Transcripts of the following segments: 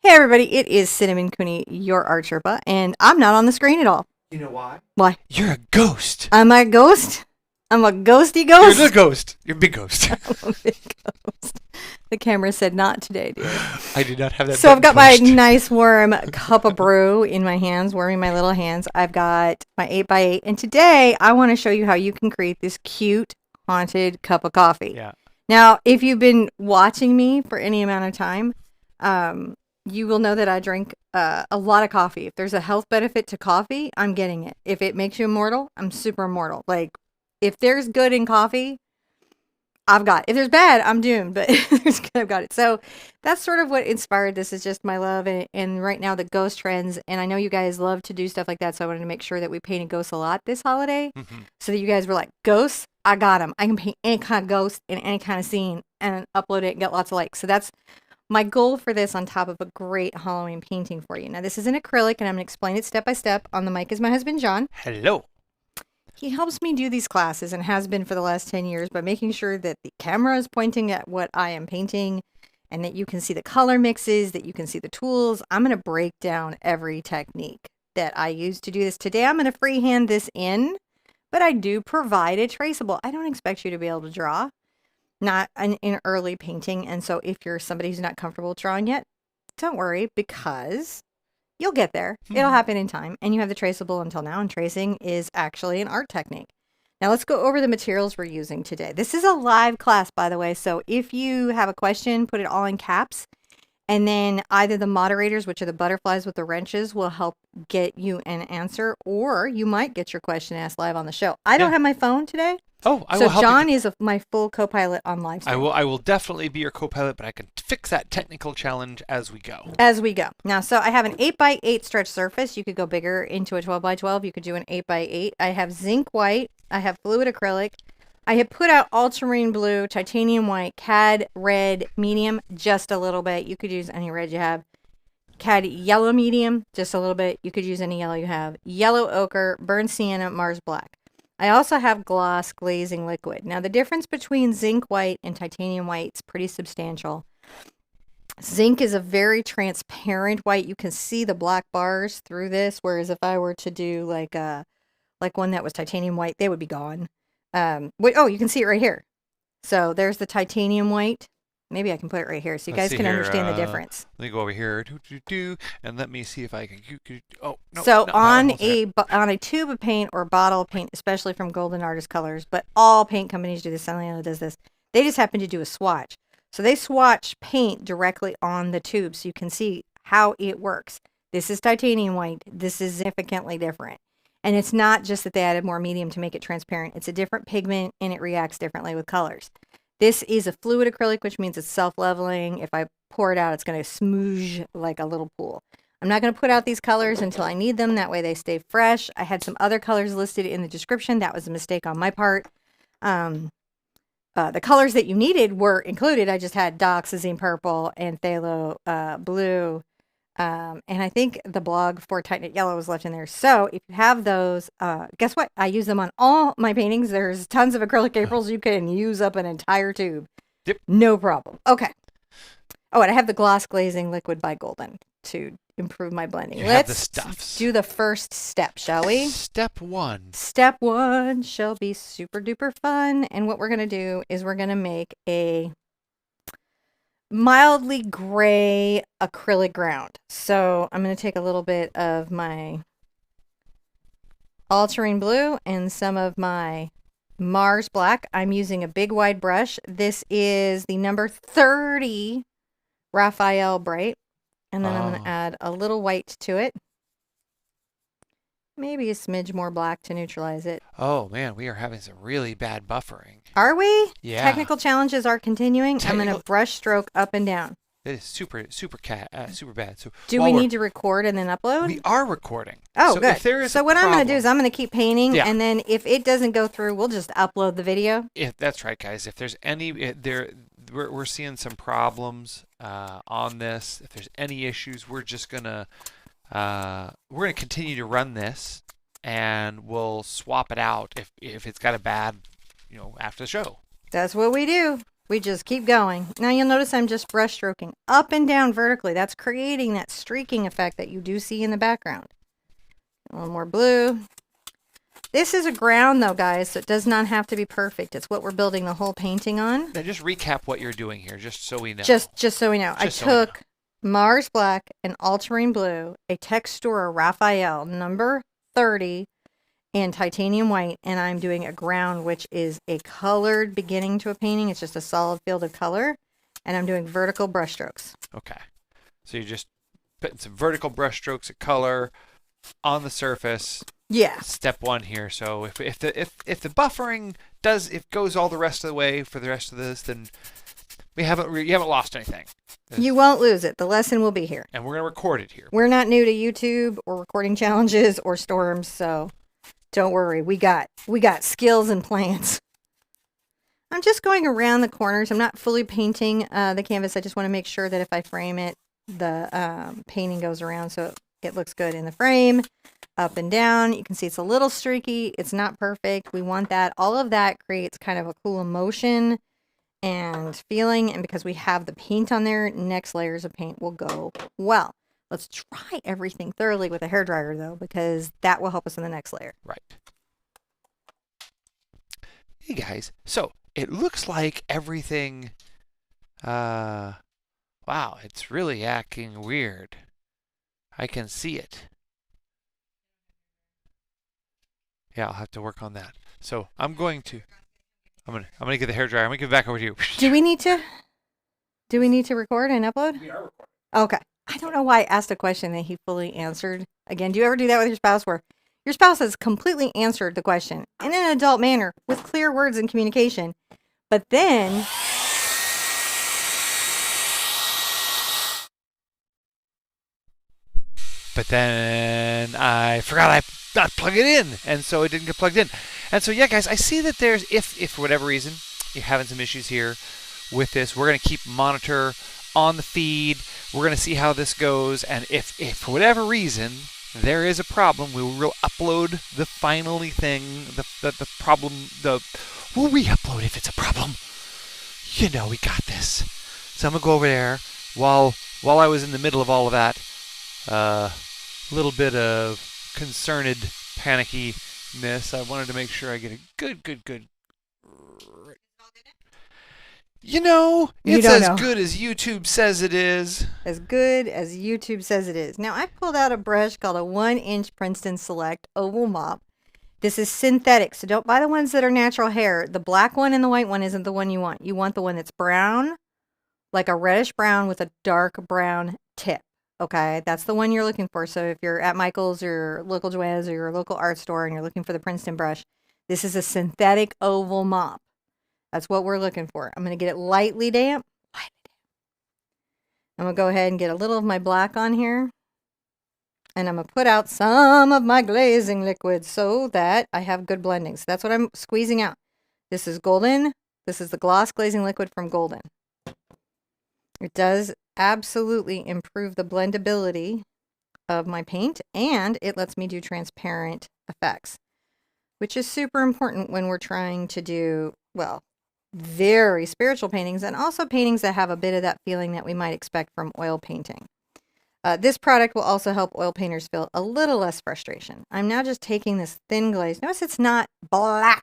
Hey everybody, it is Cinnamon Cooney, your Art Sherpa, and I'm not on the screen at all. You know why? Why? You're a ghost. I'm a ghost? I'm a ghosty You're ghost? the ghost. You're a big ghost. I'm a big ghost. The camera said not today, dear. I did not have that. So I've got my ghost. nice warm cup of brew in my hands, warming my little hands. I've got my 8x8, and today I want to show you how you can create this cute haunted cup of coffee. Yeah. Now, if you've been watching me for any amount of time, you will know that I drink a lot of coffee. If there's a health benefit to coffee, I'm getting it. If it makes you immortal, I'm super immortal. Like, if there's good in coffee, I've got it. If there's bad, I'm doomed, but if there's good, I've got it. So that's sort of what inspired this, is just my love and right now the ghost trends. And I know you guys love to do stuff like that, so I wanted to make sure that we painted ghosts a lot this holiday, so that you guys were like, ghosts, I got them. I can paint any kind of ghost in any kind of scene and upload it and get lots of likes. So that's my goal for this, on top of a great Halloween painting for you. Now, this is an acrylic, and I'm going to explain it step by step. On the mic is my husband, John. Hello. He helps me do these classes and has been for the last 10 years by making sure that the camera is pointing at what I am painting and that you can see the color mixes, that you can see the tools. I'm going to break down every technique that I use to do this. Today, I'm going to freehand this in, but I do provide a traceable. I don't expect you to be able to draw. Not in early painting, and so if you're somebody who's not comfortable drawing yet, don't worry, because you'll get there. It'll happen in time, and you have the traceable until now, and tracing is actually an art technique. Now let's go over the materials we're using today. This is a live class, by the way, so if you have a question, put it all in caps, and then either the moderators, which are the butterflies with the wrenches, will help get you an answer, or you might get your question asked live on the show. I don't have my phone today. Oh, I will help John you. is my full co-pilot on live stream. I will definitely be your co-pilot, but I can fix that technical challenge as we go. As we go. Now, so I have an 8x8 stretch surface. You could go bigger into a 12x12. You could do an 8x8. I have zinc white. I have fluid acrylic. I have put out ultramarine blue, titanium white, cad red medium, just a little bit. You could use any red you have. Cad yellow medium, just a little bit. You could use any yellow you have. Yellow ochre, burnt sienna, Mars black. I also have gloss glazing liquid. Now, the difference between zinc white and titanium white is pretty substantial. Zinc is a very transparent white. You can see the black bars through this, whereas if I were to do like one that was titanium white, they would be gone. Oh, you can see it right here. So there's the titanium white. Maybe I can put it right here so you guys can understand the difference. Let me go over here, and let me see if I can. Oh, no. So no, on a tube of paint or bottle of paint, especially from Golden Artist Colors, but all paint companies do this. Saliano does this. They just happen to do a swatch. So they swatch paint directly on the tube, so you can see how it works. This is titanium white. This is significantly different. And it's not just that they added more medium to make it transparent. It's a different pigment, and it reacts differently with colors. This is a fluid acrylic, which means it's self-leveling. If I pour it out, it's going to smoosh like a little pool. I'm not going to put out these colors until I need them. That way they stay fresh. I had some other colors listed in the description. That was a mistake on my part. The colors that you needed were included. I just had Dioxazine Purple and Phthalo Blue. And I think the blog for Tighten It Yellow was left in there. So if you have those, guess what? I use them on all my paintings. There's tons of acrylic Aprils. You can use up an entire tube. Yep. No problem. Okay. Oh, and I have the gloss glazing liquid by Golden to improve my blending. Let's do the first step, shall we? Step one. Step one shall be super duper fun. And what we're going to do is we're going to make a mildly gray acrylic ground. So I'm going to take a little bit of my ultramarine blue and some of my Mars black. I'm using a big wide brush. This is the number 30 Raphael Bright. And then I'm going to add a little white to it. Maybe a smidge more black to neutralize it. Oh, man, we are having some really bad buffering. Are we? Yeah. Technical challenges are continuing. I'm going to brush stroke up and down. It is super bad. So do we need to record and then upload? We are recording. Oh, so good. If there is so what I'm going to do is I'm going to keep painting, yeah. and then if it doesn't go through, we'll just upload the video. That's right, guys. If there's any we're seeing some problems on this. If there's any issues, we're gonna continue to run this, and we'll swap it out if it's got a bad, after the show. That's what we do. We just keep going. Now you'll notice I'm just brush stroking up and down vertically. That's creating that streaking effect that you do see in the background. A little more blue. This is a ground though, guys, so it does not have to be perfect. It's what we're building the whole painting on. Now just recap what you're doing here, just so we know. Just so we know. I took Mars Black, an Ultramarine Blue, a Textura Raphael number 30, and titanium white, and I'm doing a ground, which is a colored beginning to a painting. It's just a solid field of color, and I'm doing vertical brush strokes. Okay. So you're just putting some vertical brush strokes of color on the surface. Yeah. Step one here. So if the buffering goes all the rest of the way for the rest of this, then you haven't lost anything. You won't lose it. The lesson will be here. And we're gonna record it here. We're not new to YouTube or recording challenges or storms, so don't worry. We got skills and plans. I'm just going around the corners. I'm not fully painting the canvas. I just want to make sure that if I frame it, the painting goes around so it looks good in the frame. Up and down. You can see it's a little streaky. It's not perfect. We want that. All of that creates kind of a cool emotion and feeling. And because we have the paint on there, next layers of paint will go well. Let's try everything thoroughly with a hairdryer though, because that will help us in the next layer. Right. Hey guys, so it looks like everything, wow, it's really acting weird. I can see it. Yeah, I'll have to work on that. So I'm gonna get the hairdryer. I'm gonna give it back over to you. Do we need to record and upload? We are recording. Okay. I don't know why I asked a question that he fully answered. Again, do you ever do that with your spouse where your spouse has completely answered the question in an adult manner with clear words and communication, but then I forgot I not plug it in, and so it didn't get plugged in. And so yeah, guys, I see that there's if for whatever reason you're having some issues here with this, we're gonna keep monitor on the feed. We're gonna see how this goes, and if for whatever reason there is a problem, we will upload the finally thing, the problem. We'll re-upload if it's a problem. You know, we got this. So I'm gonna go over there while I was in the middle of all of that. A little bit of concerned panickiness. I wanted to make sure I get a good. You know, it's as good as YouTube says it is. As good as YouTube says it is. Now, I pulled out a brush called a 1-inch Princeton Select Oval Mop. This is synthetic, so don't buy the ones that are natural hair. The black one and the white one isn't the one you want. You want the one that's brown, like a reddish brown with a dark brown tip. Okay, that's the one you're looking for. So if you're at Michael's or your local Joann's or your local art store and you're looking for the Princeton brush, this is a synthetic oval mop. That's what we're looking for. I'm going to get it lightly damp. I'm going to go ahead and get a little of my black on here. And I'm going to put out some of my glazing liquid so that I have good blending. So that's what I'm squeezing out. This is Golden. This is the gloss glazing liquid from Golden. It does absolutely improve the blendability of my paint, and it lets me do transparent effects, which is super important when we're trying to do, well, very spiritual paintings and also paintings that have a bit of that feeling that we might expect from oil painting. This product will also help oil painters feel a little less frustration. I'm now just taking this thin glaze. Notice it's not black.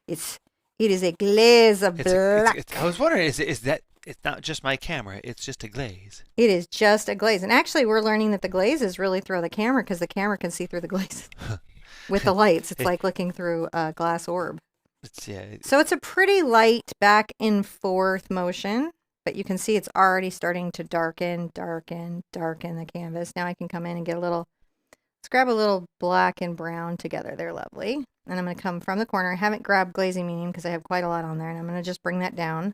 It is a glaze of black. I was wondering, is that it's not just my camera, it's just a glaze. It is just a glaze. And actually, we're learning that the glazes really throw the camera because the camera can see through the glaze with the lights. It's like looking through a glass orb. So it's a pretty light back and forth motion, but you can see it's already starting to darken the canvas. Now I can come in and get let's grab a little black and brown together. They're lovely. And I'm going to come from the corner. I haven't grabbed glazing medium because I have quite a lot on there, and I'm going to just bring that down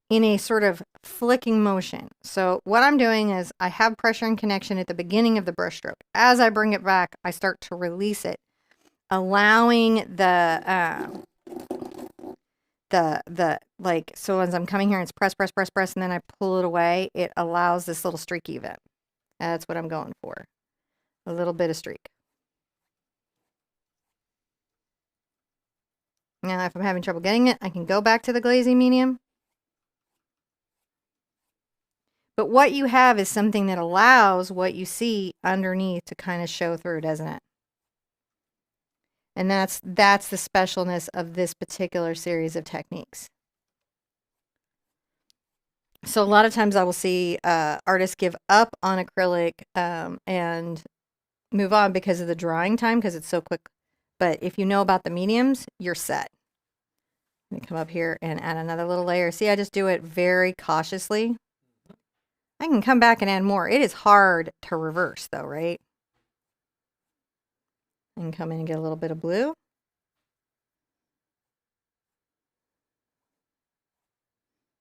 in a sort of flicking motion. So what I'm doing is I have pressure and connection at the beginning of the brush stroke. As I bring it back, I start to release it, allowing so as I'm coming here and it's press, and then I pull it away, it allows this little streaky event. That's what I'm going for. A little bit of streak. Now, if I'm having trouble getting it, I can go back to the glazing medium. But what you have is something that allows what you see underneath to kind of show through, doesn't it? And that's the specialness of this particular series of techniques. So a lot of times I will see artists give up on acrylic and move on because of the drying time, because it's so quick. But if you know about the mediums, you're set. Let me come up here and add another little layer. See, I just do it very cautiously. I can come back and add more. It is hard to reverse though, right? I can come in and get a little bit of blue.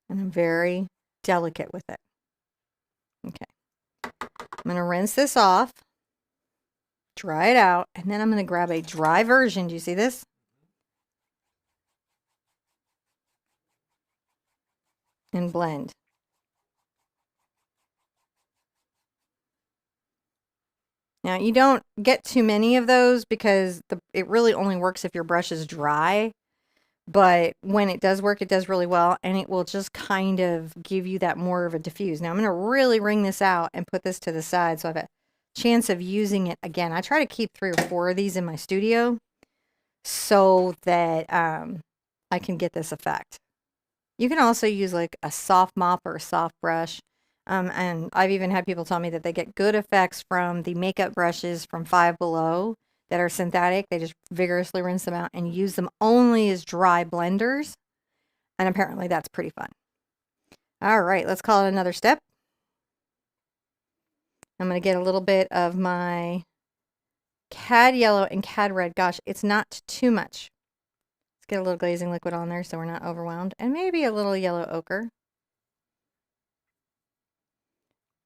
And I'm very delicate with it. Okay. I'm going to rinse this off, dry it out, and then I'm going to grab a dry version. Do you see this? And blend. Now, you don't get too many of those because it really only works if your brush is dry. But when it does work, it does really well, and it will just kind of give you that more of a diffuse. Now, I'm going to really wring this out and put this to the side so I have a chance of using it again. I try to keep 3 or 4 of these in my studio so that I can get this effect. You can also use like a soft mop or a soft brush. And I've even had people tell me that they get good effects from the makeup brushes from Five Below that are synthetic. They just vigorously rinse them out and use them only as dry blenders. And apparently that's pretty fun. All right, let's call it another step. I'm going to get a little bit of my Cad Yellow and Cad Red. Gosh, it's not too much. Let's get a little glazing liquid on there so we're not overwhelmed. And maybe a little yellow ochre.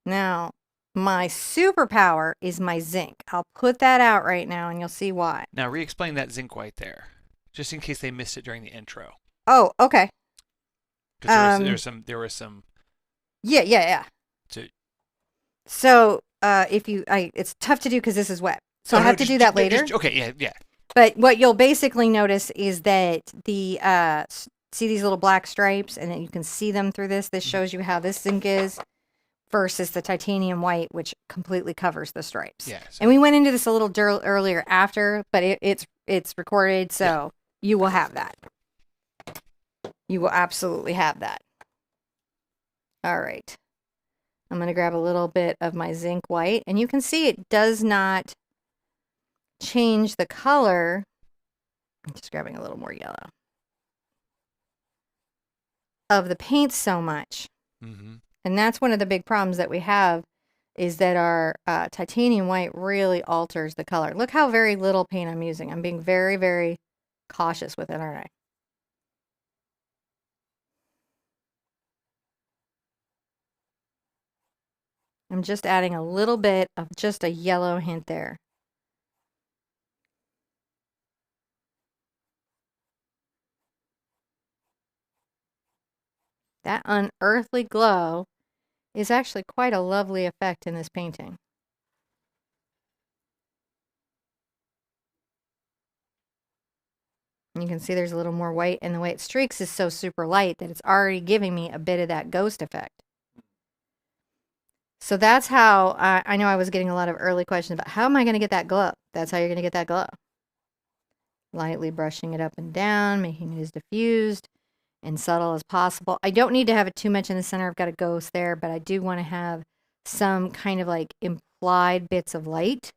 Now, my superpower is my zinc. I'll put that out right now and you'll see why. Now, re-explain that zinc white there, just in case they missed it during the intro. Oh, okay. Because there was some. Yeah. So, it's tough to do because this is wet. So I have to do that later. Okay, yeah. But what you'll basically notice is that the see these little black stripes, and then you can see them through this. This shows you how this zinc is versus the titanium white, which completely covers the stripes. Yeah. And we went into this a little earlier after, but it's recorded, so you will have that. You will absolutely have that. All right. I'm going to grab a little bit of my zinc white, and you can see it does not change the color. I'm just grabbing a little more yellow of the paint so much. Mm-hmm. And that's one of the big problems that we have is that our titanium white really alters the color. Look how very little paint I'm using. I'm being very, very cautious with it, aren't I? I'm just adding a little bit of just a yellow hint there. That unearthly glow is actually quite a lovely effect in this painting. You can see there's a little more white, and the way it streaks is so super light that it's already giving me a bit of that ghost effect. So that's how I know I was getting a lot of early questions about how am I going to get that glow? That's how you're going to get that glow. Lightly brushing it up and down, making it as diffused and subtle as possible. I don't need to have it too much in the center. I've got a ghost there, but I do want to have some kind of like implied bits of light.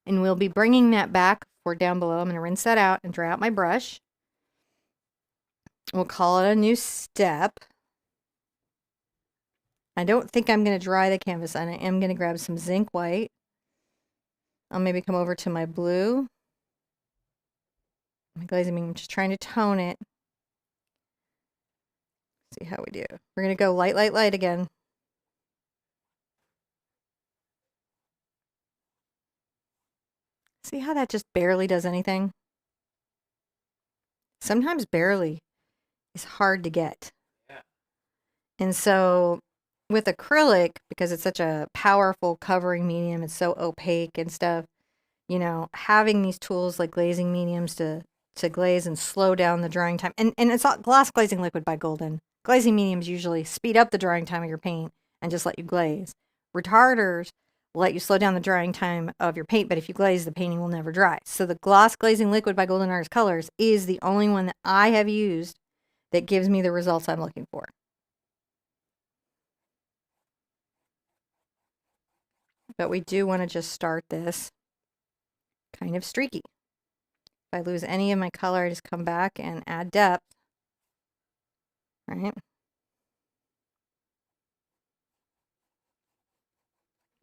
And we'll be bringing that back for down below. I'm going to rinse that out and dry out my brush. We'll call it a new step. I don't think I'm going to dry the canvas. I am going to grab some zinc white. I'll maybe come over to my blue. My glazing, I'm just trying to tone it. See how we do. We're going to go light, light, light again. See how that just barely does anything? Sometimes barely is hard to get. Yeah. And so with acrylic, because it's such a powerful covering medium, it's so opaque and stuff, you know, having these tools like glazing mediums to to glaze and slow down the drying time. And it's all gloss glazing liquid by Golden. Glazing mediums usually speed up the drying time of your paint and just let you glaze. Retarders let you slow down the drying time of your paint, but if you glaze, the painting will never dry. So the gloss glazing liquid by Golden Artist Colors is the only one that I have used that gives me the results I'm looking for. But we do want to just start this kind of streaky. If I lose any of my color, I just come back and add depth. Right?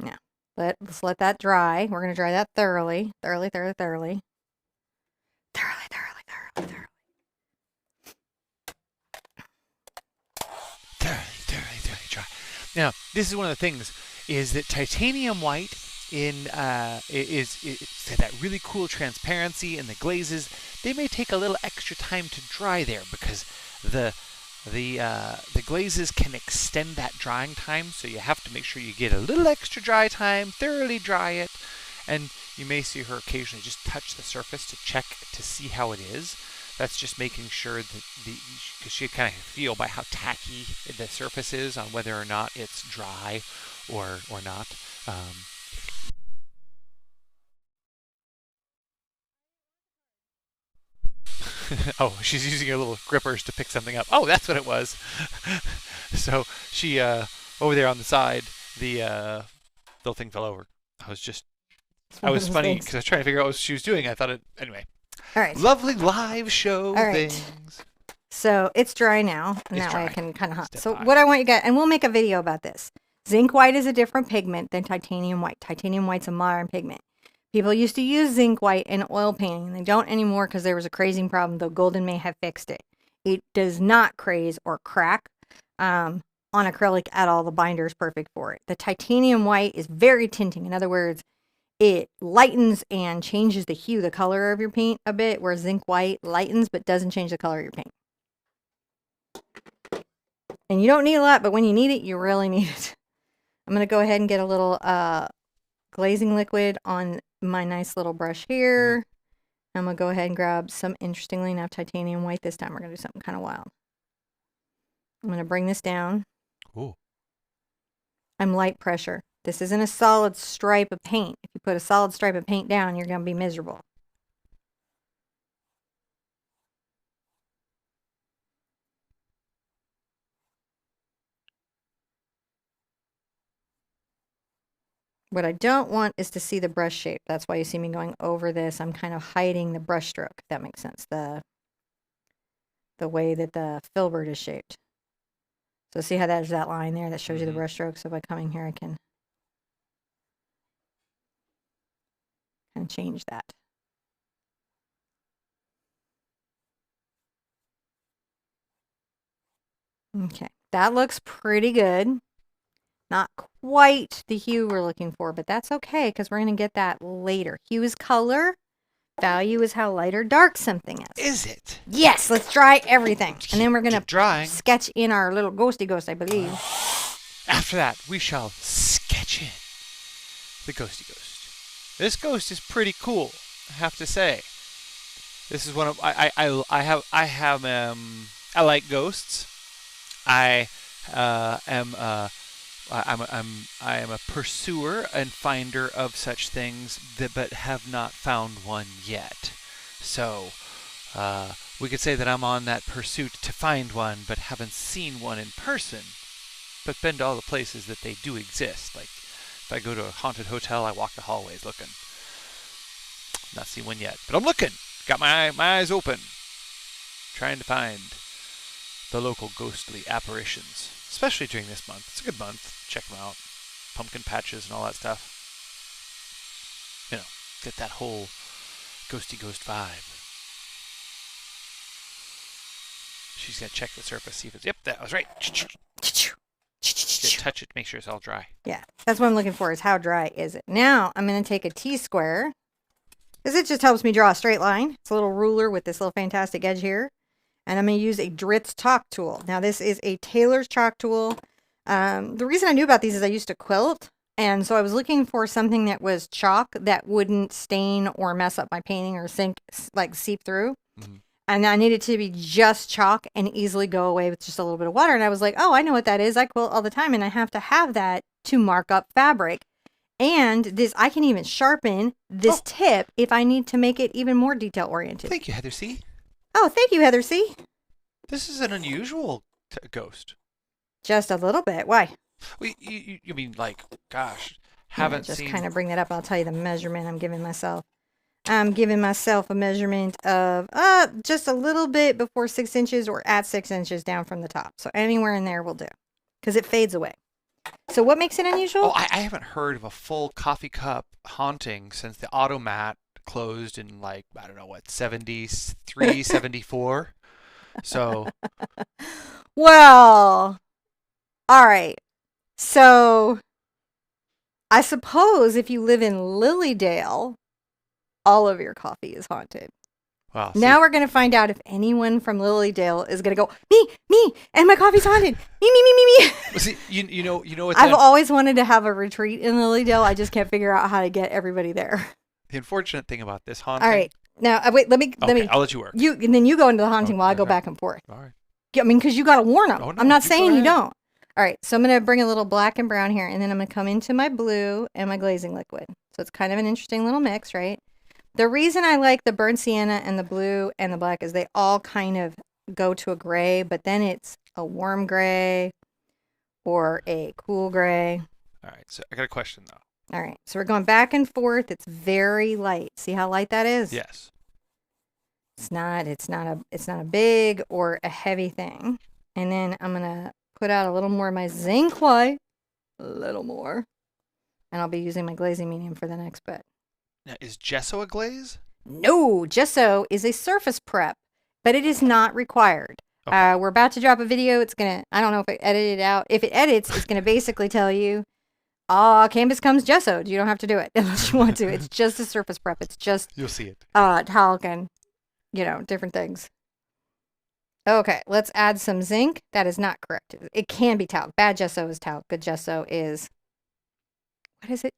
Now, let's let that dry. We're going to dry that thoroughly. Thoroughly. Thoroughly dry. Now, this is one of the things, is that titanium white is that really cool transparency in the glazes. They may take a little extra time to dry there because the glazes can extend that drying time, so you have to make sure you get a little extra dry time, thoroughly dry it, and you may see her occasionally just touch the surface to check to see how it is. That's just making sure that because she kind of feel by how tacky the surface is on whether or not it's dry or not. Oh, she's using her little grippers to pick something up. Oh, that's what it was. So she over there on the side, the little thing fell over. I was funny because I was trying to figure out what she was doing. I thought it anyway. All right. Lovely live show things. So it's dry now, and that way I can kind of hot. So what I want you guys, and we'll make a video about this. Zinc white is a different pigment than titanium white. Titanium white's a modern pigment. People used to use zinc white in oil painting. They don't anymore because there was a crazing problem, though Golden may have fixed it. It does not craze or crack on acrylic at all. The binder is perfect for it. The titanium white is very tinting. In other words, it lightens and changes the hue, the color of your paint a bit, where zinc white lightens but doesn't change the color of your paint. And you don't need a lot, but when you need it, you really need it. I'm going to go ahead and get a little glazing liquid on my nice little brush here. I'm going to go ahead and grab some, interestingly enough, titanium white. This time we're going to do something kind of wild. I'm going to bring this down. Ooh. I'm light pressure. This isn't a solid stripe of paint. If you put a solid stripe of paint down, you're going to be miserable. What I don't want is to see the brush shape. That's why you see me going over this. I'm kind of hiding the brush stroke, if that makes sense. The way that the filbert is shaped. So see how there's that line there that shows you the brush stroke. So by coming here, I can kind of change that. Okay, that looks pretty good. Not quite the hue we're looking for, but that's okay because we're going to get that later. Hue is color. Value is how light or dark something is. Is it? Yes, let's dry everything. And then we're going to sketch in our little ghosty ghost, I believe. After that, we shall sketch in the ghosty ghost. This ghost is pretty cool, I have to say. This is one of I like ghosts. I am a pursuer and finder of such things, but have not found one yet. So we could say that I'm on that pursuit to find one, but haven't seen one in person. But been to all the places that they do exist. Like if I go to a haunted hotel, I walk the hallways looking. Not seen one yet, but I'm looking. Got my eyes open, trying to find the local ghostly apparitions. Especially during this month. It's a good month. Check them out. Pumpkin patches and all that stuff. You know, get that whole ghosty ghost vibe. She's going to check the surface, see if it's... Yep, that was right. Just touch it, make sure it's all dry. Yeah, that's what I'm looking for, is how dry is it. Now, I'm going to take a T-square, because it just helps me draw a straight line. It's a little ruler with this little fantastic edge here. And I'm going to use a Dritz chalk tool. Now, this is a Taylor's chalk tool. The reason I knew about these is I used to quilt. And so I was looking for something that was chalk that wouldn't stain or mess up my painting or seep through. Mhm. And I needed to be just chalk and easily go away with just a little bit of water. And I was like, oh, I know what that is. I quilt all the time, and I have to have that to mark up fabric. And this, I can even sharpen this tip if I need to make it even more detail oriented. Thank you, Heather C. Oh, thank you, Heather C. This is an unusual ghost. Just a little bit. Why? Well, you mean like, gosh, haven't just seen. kind of bring that up. I'll tell you the measurement I'm giving myself. I'm giving myself a measurement of just a little bit before 6 inches or at 6 inches down from the top. So anywhere in there will do, because it fades away. So what makes it unusual? Oh, I haven't heard of a full coffee cup haunting since the automat closed in, like, I don't know what, 73, 74. So. Well, all right. So I suppose if you live in Lilydale, all of your coffee is haunted. Wow. Now we're going to find out if anyone from Lilydale is going to go, me, and my coffee's haunted. Me. Well, see, you know what? I've always wanted to have a retreat in Lilydale. I just can't figure out how to get everybody there. The unfortunate thing about this haunting. All right. Now, wait, let me. I'll let you work. And then you go into the haunting while I go back and forth. All right. I mean, because you got to warn them. Oh, no, I'm not you saying go you ahead. don't. All right. So I'm going to bring a little black and brown here, and then I'm going to come into my blue and my glazing liquid. So it's kind of an interesting little mix, right? The reason I like the burnt sienna and the blue and the black is they all kind of go to a gray, but then it's a warm gray or a cool gray. All right. So I got a question, though. All right. So we're going back and forth. It's very light. See how light that is? Yes. It's not a big or a heavy thing. And then I'm going to put out a little more of my zinc white, a little more. And I'll be using my glazing medium for the next bit. Now, is gesso a glaze? No, gesso is a surface prep, but it is not required. Okay. We're about to drop a video. It's going to, I don't know if I edited it out. If it edits, it's going to basically tell you, canvas comes gessoed. You don't have to do it unless you want to. It's just a surface prep. It's just, you'll see it. Talc and, different things. Okay, let's add some zinc. That is not correct. It can be talc. Bad gesso is talc. Good gesso is, what is it?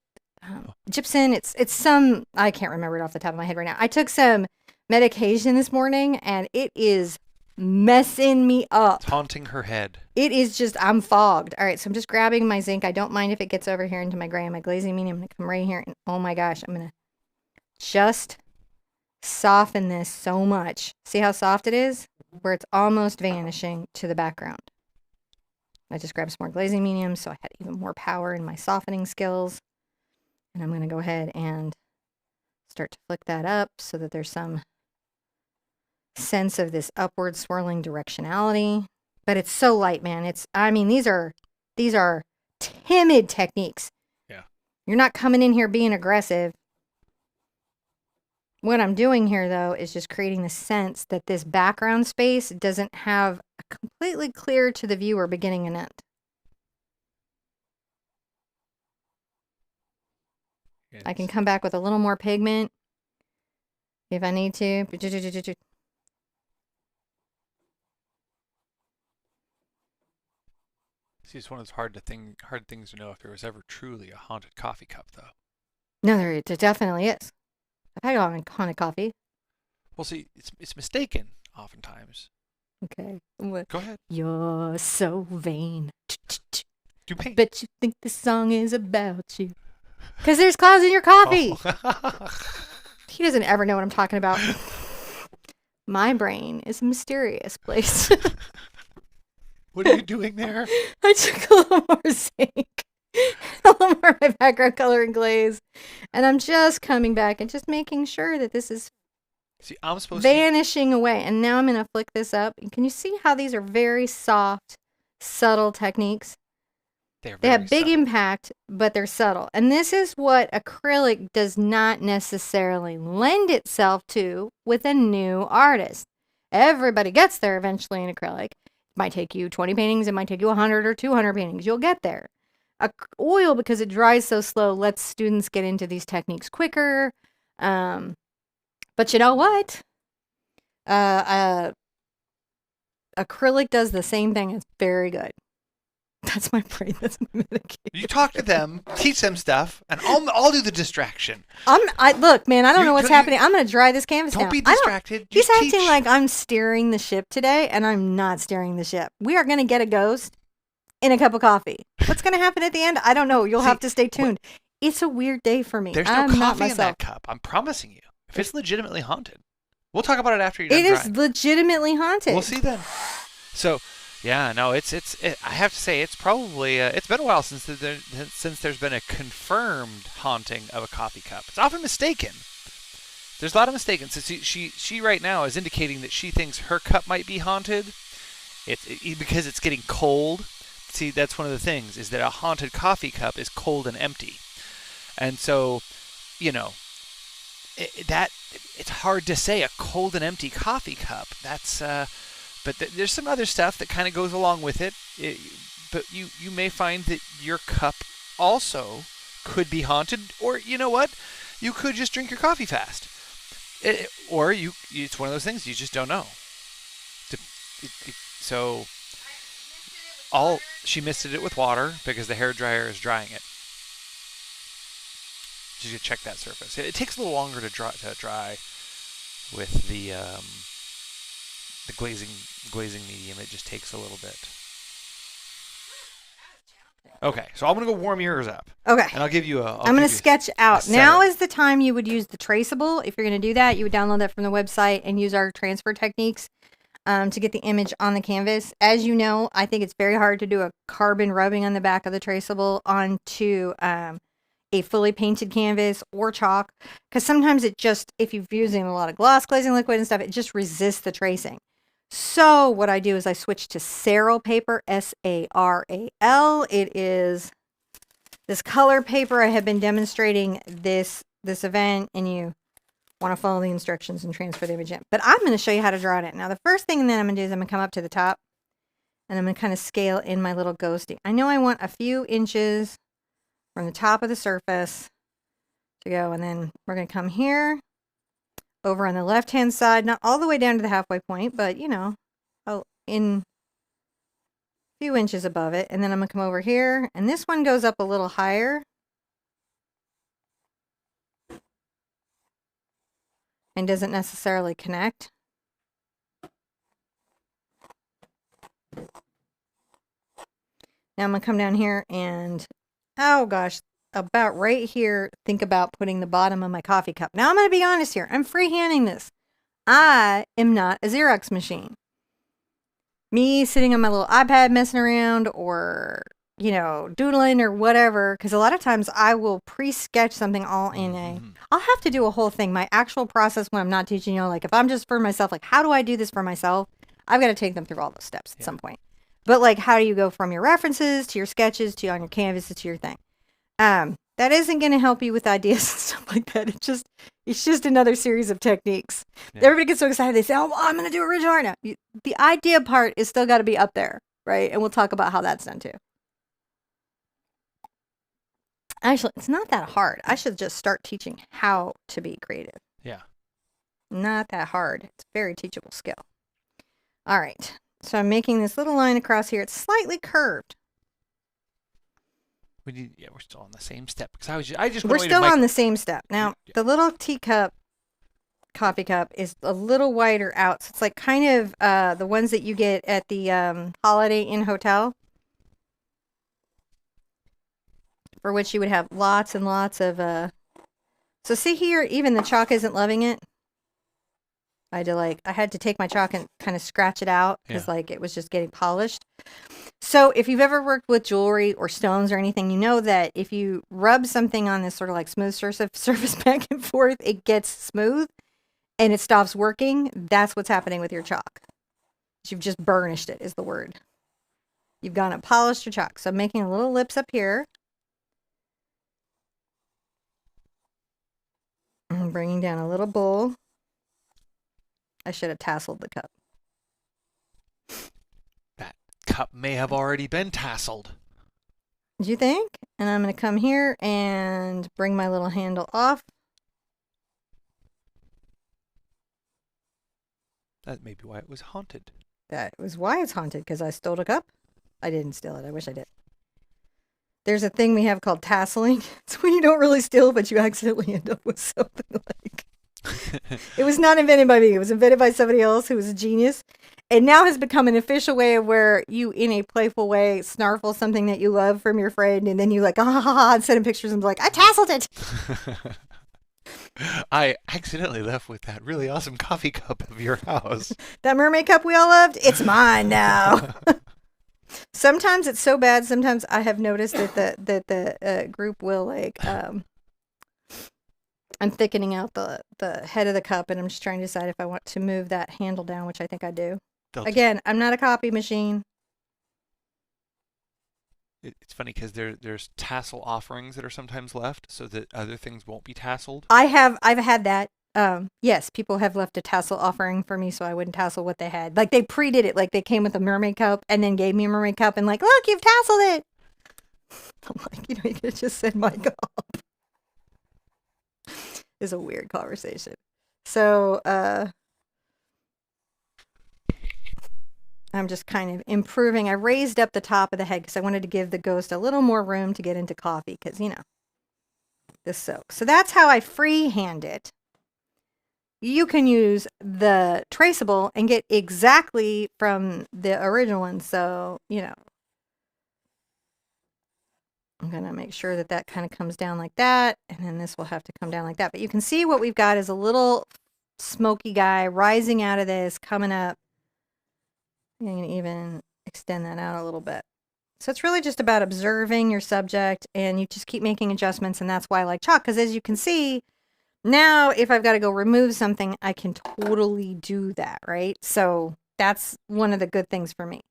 Gypsum. It's some, I can't remember it off the top of my head right now. I took some medication this morning and it is messing me up. It's haunting her head. It is just, I'm fogged. All right, so I'm just grabbing my zinc. I don't mind if it gets over here into my gray and my glazing medium. I'm going to come right here and oh my gosh, I'm going to just soften this so much. See how soft it is? Where it's almost vanishing to the background. I just grabbed some more glazing medium so I had even more power in my softening skills. And I'm going to go ahead and start to flick that up so that there's some sense of this upward swirling directionality. But it's so light, man. These are timid techniques. Yeah. You're not coming in here being aggressive. What I'm doing here, though, is just creating the sense that this background space doesn't have a completely clear to the viewer beginning and end. Yes. I can come back with a little more pigment if I need to. See, it's one of those hard things to know if there was ever truly a haunted coffee cup, though. No, there definitely is. I've had haunted coffee. Well, see, it's mistaken oftentimes. Okay. Go ahead. You're so vain. Bet you think this song is about you. Because there's clouds in your coffee. Oh. He doesn't ever know what I'm talking about. My brain is a mysterious place. What are you doing there? I took a little more zinc, a little more of my background color and glaze, and I'm just coming back and just making sure that this is vanishing away. And now I'm going to flick this up. Can you see how these are very soft, subtle techniques? They have big impact, but they're subtle. And this is what acrylic does not necessarily lend itself to with a new artist. Everybody gets there eventually in acrylic. It might take you 20 paintings. It might take you 100 or 200 paintings. You'll get there. Oil, because it dries so slow, lets students get into these techniques quicker. But you know what? Acrylic does the same thing. It's very good. That's my brain that's mimicking. You talk to them, teach them stuff, and I'll do the distraction. Look, man, I don't know what's happening. I'm going to dry this canvas Don't now. be distracted. He's acting like I'm steering the ship today, and I'm not steering the ship. We are going to get a ghost in a cup of coffee. What's going to happen at the end? I don't know. You'll have to stay tuned. It's a weird day for me. There's no coffee in that cup. I'm promising you. If it's legitimately haunted. We'll talk about it after you're done drying. It is legitimately haunted. We'll see then. So, yeah, no, I have to say, it's probably, it's been a while since there's been a confirmed haunting of a coffee cup. It's often mistaken. There's a lot of mistaken. So she right now is indicating that she thinks her cup might be haunted. Because it's getting cold. See, that's one of the things, is that a haunted coffee cup is cold and empty. And so, it's hard to say a cold and empty coffee cup. That's but there's some other stuff that kind of goes along with it. But you may find that your cup also could be haunted, or you know what, you could just drink your coffee fast, or it's one of those things you just don't know. So she misted it with water because the hairdryer is drying it. She's gonna check that surface. It takes a little longer to dry with the glazing medium. It just takes a little bit. Okay, so I'm gonna go warm yours up. Okay, and I'll give you a. I'm gonna sketch out. Now is the time you would use the traceable. If you're gonna do that, you would download that from the website and use our transfer techniques to get the image on the canvas. As you know, I think it's very hard to do a carbon rubbing on the back of the traceable onto a fully painted canvas or chalk, because sometimes if you're using a lot of gloss glazing liquid and stuff, it just resists the tracing. So what I do is I switch to Saral paper, S-A-R-A-L. It is this color paper. I have been demonstrating this event, and you want to follow the instructions and transfer the image in. But I'm going to show you how to draw it in. Now, the first thing that I'm going to do is I'm going to come up to the top, and I'm going to kind of scale in my little ghosty. I know I want a few inches from the top of the surface to go, and then we're going to come here over on the left hand side, not all the way down to the halfway point, but in a few inches above it. And then I'm going to come over here, and this one goes up a little higher and doesn't necessarily connect. Now I'm going to come down here and, oh gosh, about right here, think about putting the bottom of my coffee cup. Now I'm going to be honest here. I'm freehanding this. I am not a Xerox machine. Me sitting on my little iPad messing around, or, doodling or whatever, because a lot of times I will pre-sketch something all in I'll have to do a whole thing. My actual process when I'm not teaching, like if I'm just for myself, like how do I do this for myself? I've got to take them through all those steps at some point. But like, how do you go from your references to your sketches to on your canvases to your thing? That isn't going to help you with ideas and stuff like that. It's just another series of techniques. Yeah. Everybody gets so excited. They say, oh, well, I'm going to do original art now. The idea part is still got to be up there, right? And we'll talk about how that's done too. Actually, it's not that hard. I should just start teaching how to be creative. Yeah. Not that hard. It's a very teachable skill. All right. So I'm making this little line across here. It's slightly curved. We're still on the same step, because we're still on the same step. Now, the little teacup, coffee cup, is a little wider out. So it's like kind of the ones that you get at the Holiday Inn Hotel, for which you would have lots and lots of. So see here, even the chalk isn't loving it. I had to take my chalk and kind of scratch it out because it was just getting polished. So if you've ever worked with jewelry or stones or anything, you know that if you rub something on this sort of like smooth surface back and forth, it gets smooth and it stops working. That's what's happening with your chalk. You've just burnished it is the word. You've gone and polished your chalk. So I'm making a little ellipse up here. I'm bringing down a little bowl. I should have tasseled the cup. That cup may have already been tasseled. Do you think? And I'm going to come here and bring my little handle off. That may be why it was haunted. That was why it's haunted, because I stole a cup. I didn't steal it. I wish I did. There's a thing we have called tasseling. It's when you don't really steal, but you accidentally end up with something like. It was not invented by me. It was invented by somebody else who was a genius. It now has become an official way of where you, in a playful way, snarfle something that you love from your friend, and then you like, ah, ha, ha, ha, and send him pictures and be like, I tasseled it. I accidentally left with that really awesome coffee cup of your house. That mermaid cup we all loved, it's mine now. Sometimes it's so bad. Sometimes I have noticed that the group will like, I'm thickening out the head of the cup, and I'm just trying to decide if I want to move that handle down, which I think I do. Again, I'm not a copy machine. It's funny because there's tassel offerings that are sometimes left so that other things won't be tasseled. I've had that. Yes, people have left a tassel offering for me so I wouldn't tassel what they had. Like they pre-did it. Like they came with a mermaid cup and then gave me a mermaid cup and like, look, you've tasseled it. I'm like, you could have just said my cup. It's a weird conversation. So, I'm just kind of improving. I raised up the top of the head because I wanted to give the ghost a little more room to get into coffee because, this soak. So that's how I freehand it. You can use the traceable and get exactly from the original one. So, I'm going to make sure that that kind of comes down like that. And then this will have to come down like that. But you can see what we've got is a little smoky guy rising out of this, coming up. I'm going to even extend that out a little bit. So it's really just about observing your subject, and you just keep making adjustments, and that's why I like chalk, because as you can see, now if I've got to go remove something, I can totally do that, right? So that's one of the good things for me.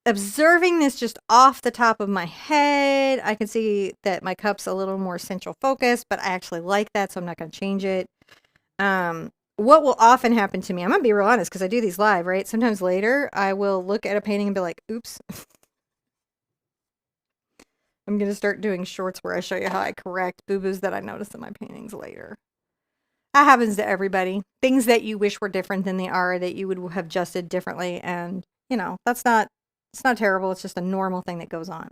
Observing this just off the top of my head, I can see that my cup's a little more central focus, but I actually like that, so I'm not going to change it. What will often happen to me, I'm going to be real honest because I do these live, right? Sometimes later I will look at a painting and be like, oops. I'm going to start doing shorts where I show you how I correct boo-boos that I notice in my paintings later. That happens to everybody. Things that you wish were different than they are, that you would have adjusted differently. And, it's not terrible. It's just a normal thing that goes on.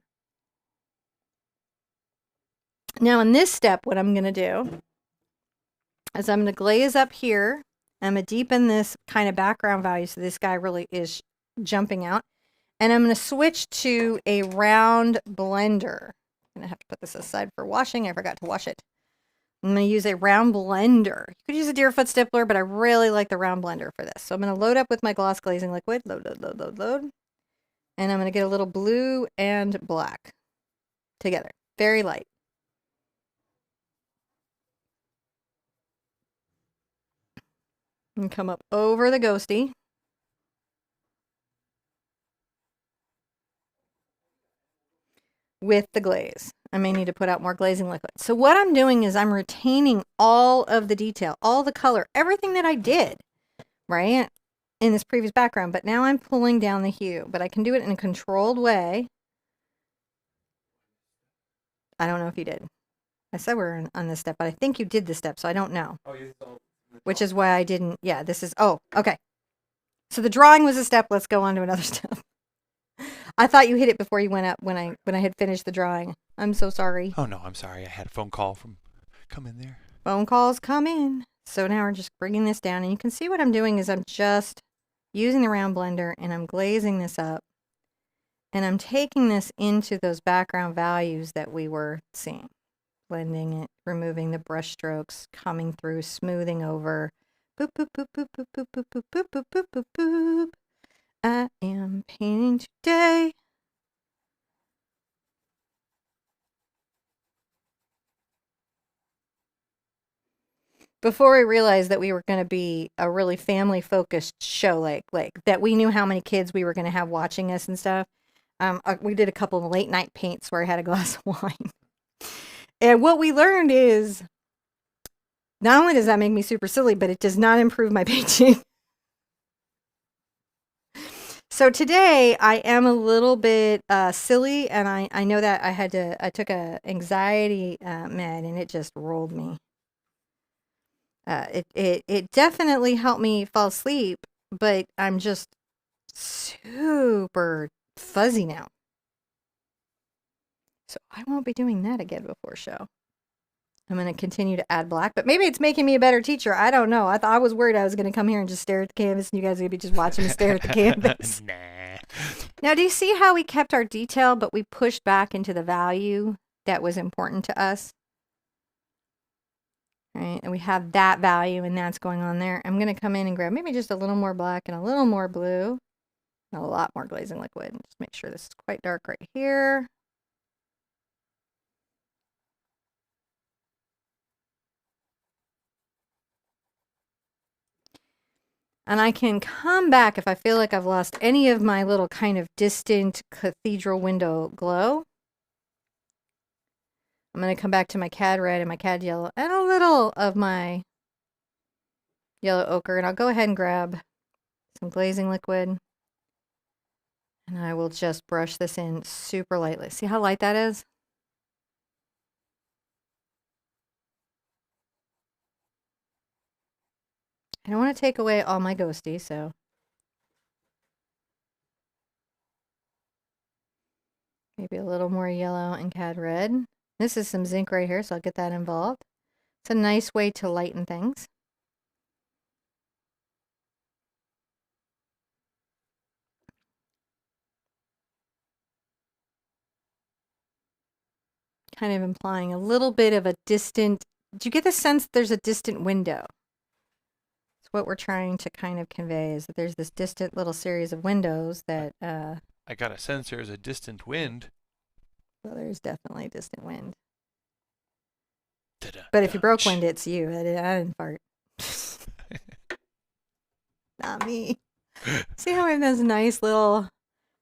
Now in this step, what I'm going to do is I'm going to glaze up here. I'm going to deepen this kind of background value so this guy really is jumping out. And I'm going to switch to a round blender. I'm going to have to put this aside for washing. I forgot to wash it. I'm going to use a round blender. You could use a Deerfoot stippler, but I really like the round blender for this. So I'm going to load up with my gloss glazing liquid. Load, load, load, load, load. And I'm going to get a little blue and black together. Very light. And come up over the ghosty. With the glaze. I may need to put out more glazing liquid. So what I'm doing is I'm retaining all of the detail, all the color, everything that I did, right, in this previous background. But now I'm pulling down the hue. But I can do it in a controlled way. I don't know if you did. I said we're on this step, but I think you did this step, so I don't know. Oh, you saw. Which is why I didn't. Yeah, this is. Oh, okay. So the drawing was a step. Let's go on to another step. I thought you hit it before you went up when I had finished the drawing. I'm so sorry. Oh no, I'm sorry. I had a phone call from come in there. Phone calls come in. So now we're just bringing this down, and you can see what I'm doing is I'm just using the round blender and I'm glazing this up, and I'm taking this into those background values that we were seeing, blending it, removing the brush strokes, coming through, smoothing over. Boop boop boop boop boop boop boop boop boop boop boop boop boop. I am painting today. Before we realized that we were going to be a really family-focused show, like that we knew how many kids we were going to have watching us and stuff, we did a couple of late-night paints where I had a glass of wine. And what we learned is, not only does that make me super silly, but it does not improve my painting. So today I am a little bit silly, and I know that I took a anxiety med, and it just rolled me. It definitely helped me fall asleep, but I'm just super fuzzy now. So I won't be doing that again before show. I'm going to continue to add black, but maybe it's making me a better teacher. I don't know. I was worried I was going to come here and just stare at the canvas and you guys are going to be just watching me stare at the canvas. Nah. Now, do you see how we kept our detail, but we pushed back into the value that was important to us? Right, and we have that value and that's going on there. I'm going to come in and grab maybe just a little more black and a little more blue. And a lot more glazing liquid. And just make sure this is quite dark right here. And I can come back if I feel like I've lost any of my little kind of distant cathedral window glow. I'm going to come back to my cad red and my cad yellow and a little of my yellow ochre. And I'll go ahead and grab some glazing liquid. And I will just brush this in super lightly. See how light that is? I don't want to take away all my ghosty, so. Maybe a little more yellow and cad red. This is some zinc right here, so I'll get that involved. It's a nice way to lighten things. Kind of implying a little bit of a distant, do you get the sense there's a distant window? It's what we're trying to kind of convey is that there's this distant little series of windows that, I got a sense there's a distant wind. well, there's definitely a distant wind. Ta-da. But if you broke wind, it's you. I didn't fart. Not me. See how I have this nice little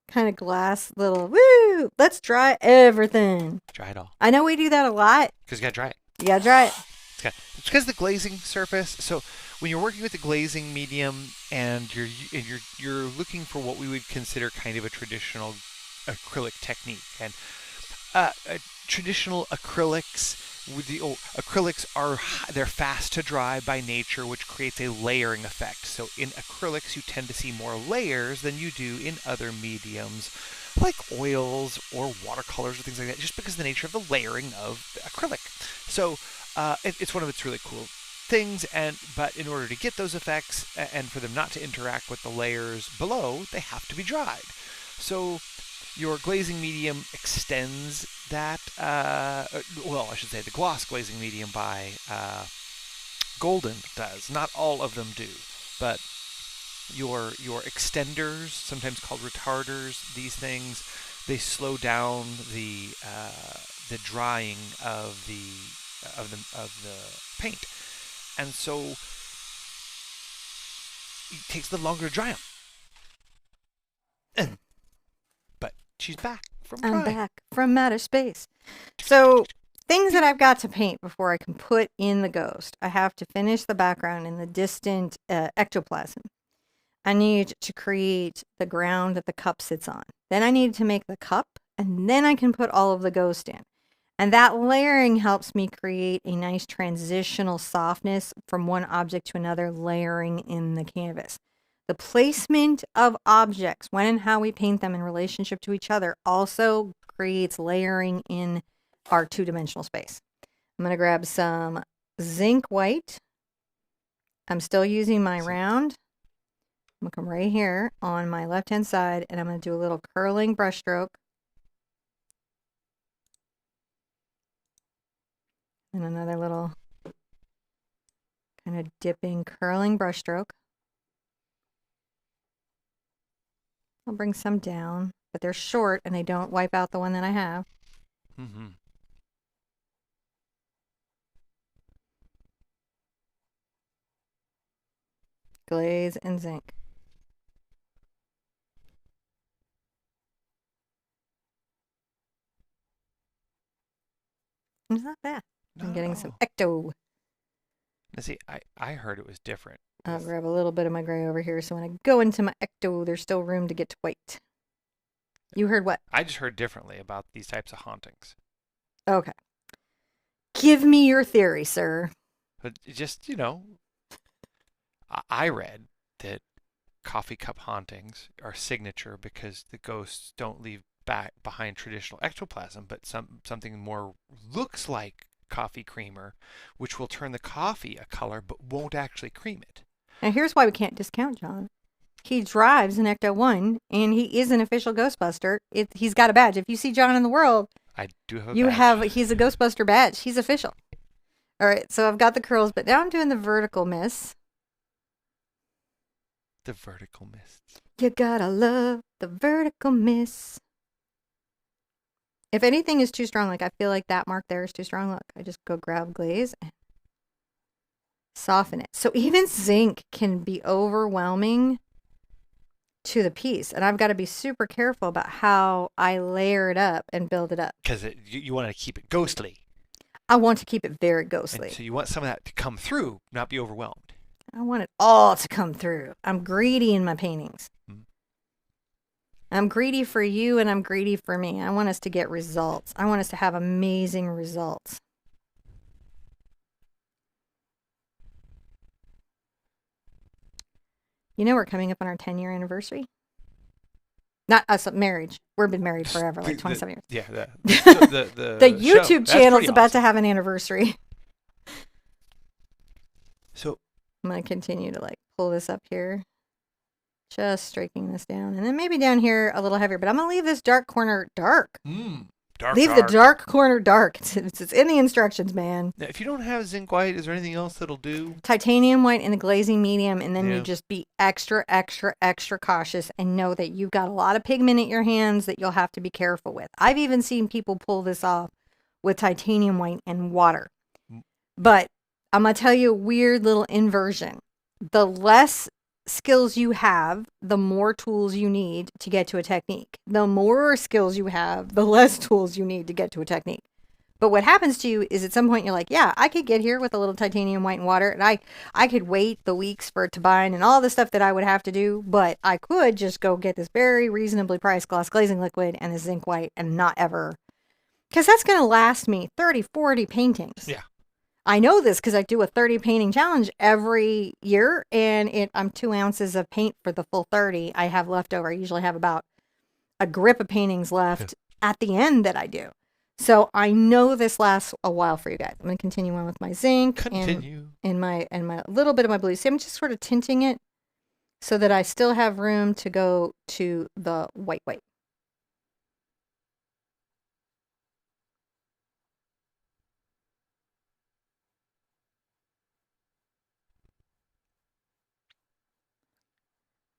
kind of glass little, woo, let's dry everything. Dry it all. I know we do that a lot. Because you got to dry it. You got to dry it. It's because the glazing surface. So when you're working with the glazing medium and you're looking for what we would consider kind of a traditional acrylic technique, and traditional acrylics with the acrylics they're fast to dry by nature, which creates a layering effect. So in acrylics, you tend to see more layers than you do in other mediums, like oils or watercolors or things like that, just because of the nature of the layering of the acrylic. So it's one of its really cool things, but in order to get those effects and for them not to interact with the layers below, they have to be dried. So your glazing medium extends that, well, I should say the gloss glazing medium by Golden does. Not all of them do, but your extenders, sometimes called retarders, these things, they slow down the drying of the paint, and so it takes a little longer to dry them. But she's back from drying. I'm back from outer space. So things that I've got to paint before I can put in the ghost. I have to finish the background in the distant ectoplasm. I need to create the ground that the cup sits on. Then I need to make the cup, and then I can put all of the ghost in. And that layering helps me create a nice transitional softness from one object to another, layering in the canvas. The placement of objects, when and how we paint them in relationship to each other, also creates layering in our two-dimensional space. I'm going to grab some zinc white. I'm still using my round. I'm going to come right here on my left-hand side, and I'm going to do a little curling brush stroke. And another little kind of dipping, curling brush stroke. I'll bring some down, but they're short and they don't wipe out the one that I have. Mm-hmm. Glaze and zinc. It's not bad. I'm getting some ecto. Now see, I heard it was different. I'll grab a little bit of my gray over here, so when I go into my ecto, there's still room to get to white. You heard what? I just heard differently about these types of hauntings. Okay. Give me your theory, sir. But just, I read that coffee cup hauntings are signature because the ghosts don't leave back behind traditional ectoplasm, but something more looks like coffee creamer, which will turn the coffee a color but won't actually cream it. Now, here's why we can't discount John. He drives an Ecto-1, and he is an official Ghostbuster. He's got a badge. If you see John in the world, I do have a badge. He's a Ghostbuster badge. He's official. All right, so I've got the curls, but now I'm doing the vertical mists. The vertical mists. You gotta love the vertical mists. If anything is too strong, like I feel like that mark there is too strong, look, I just go grab glaze and soften it. So even zinc can be overwhelming to the piece, and I've got to be super careful about how I layer it up and build it up. Because you want to keep it ghostly. I want to keep it very ghostly. And so you want some of that to come through, not be overwhelmed. I want it all to come through. I'm greedy in my paintings. I'm greedy for you, and I'm greedy for me. I want us to get results. I want us to have amazing results. You know, we're coming up on our 10-year anniversary. Not us, marriage. We've been married forever, like 27 years. Yeah, the YouTube channel's about to have an anniversary. So I'm going to continue to like pull this up here. Just streaking this down. And then maybe down here a little heavier. But I'm going to leave this dark corner dark. Leave the dark corner dark. It's in the instructions, man. Now, if you don't have zinc white, is there anything else that'll do? Titanium white in the glazing medium, and then you just be extra, extra, extra cautious and know that you've got a lot of pigment in your hands that you'll have to be careful with. I've even seen people pull this off with titanium white and water. But I'm going to tell you a weird little inversion. The less skills you have, the more tools you need to get to a technique. The more skills you have, the less tools you need to get to a technique. But what happens to you is at some point you're like, yeah, I could get here with a little titanium white and water, and I could wait the weeks for it to bind and all the stuff that I would have to do, but I could just go get this very reasonably priced gloss glazing liquid and a zinc white and not ever, because that's going to last me 30, 40 paintings. Yeah. I know this because I do a 30 painting challenge every year, and I'm 2 ounces of paint for the full 30 I have left over. I usually have about a grip of paintings left at the end that I do. So I know this lasts a while for you guys. I'm going to continue on with my zinc and my little bit of my blue. See, I'm just sort of tinting it so that I still have room to go to the white.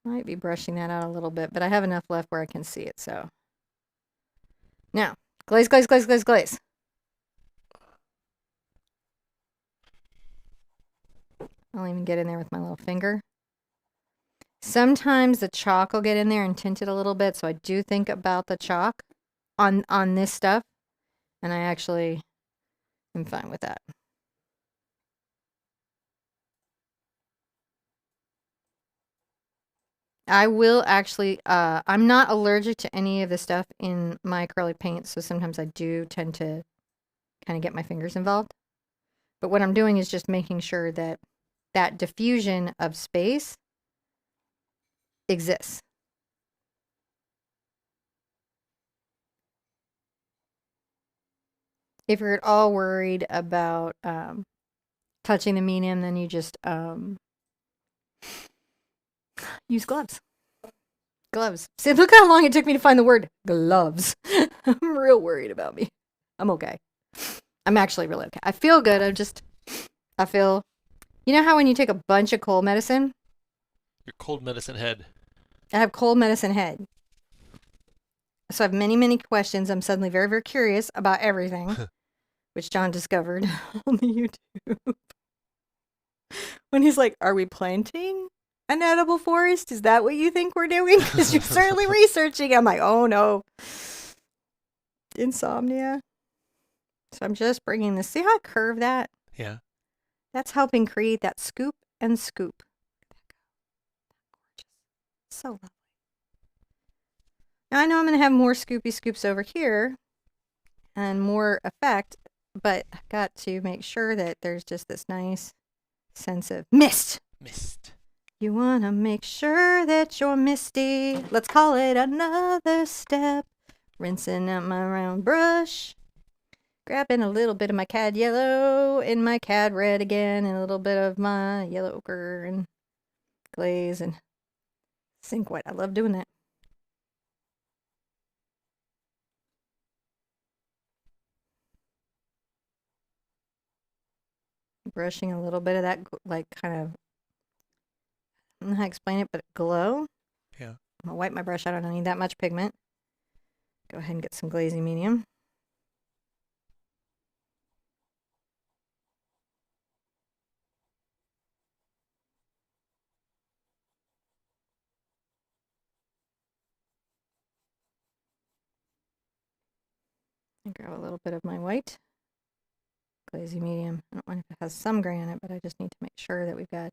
Might be brushing that out a little bit, but I have enough left where I can see it, so. Now, glaze. I'll even get in there with my little finger. Sometimes the chalk will get in there and tint it a little bit, so I do think about the chalk on this stuff, and I actually am fine with that. I will actually, I'm not allergic to any of the stuff in my acrylic paint, so sometimes I do tend to kind of get my fingers involved. But what I'm doing is just making sure that that diffusion of space exists. If you're at all worried about touching the medium, then you just use gloves. See, look how long it took me to find the word gloves. I'm real worried about me. I'm okay. I'm actually really okay. I feel good. I feel, you know how when you take a bunch of cold medicine? Your cold medicine head. I have cold medicine head. So I have many, many questions. I'm suddenly very, very curious about everything, which John discovered on the YouTube. When he's like, are we planting an edible forest? Is that what you think we're doing? Because you're certainly researching. I'm like, oh no. Insomnia. So I'm just bringing this. See how I curve that? Yeah. That's helping create that scoop and scoop. Gorgeous. So lovely. Now I know I'm going to have more scoopy scoops over here and more effect, but I've got to make sure that there's just this nice sense of mist. You want to make sure that you're misty. Let's call it another step Rinsing out my round brush. Grabbing a little bit of my cad yellow and my cad red again, and a little bit of my yellow ochre and glaze and zinc white. I love doing that. Brushing a little bit of that, like, kind of, I don't know how to explain it, but glow. Yeah. I'm gonna wipe my brush out. I don't need that much pigment. Go ahead and get some glazing medium. And grab a little bit of my white glazing medium. I don't mind if it has some gray in it, but I just need to make sure that we've got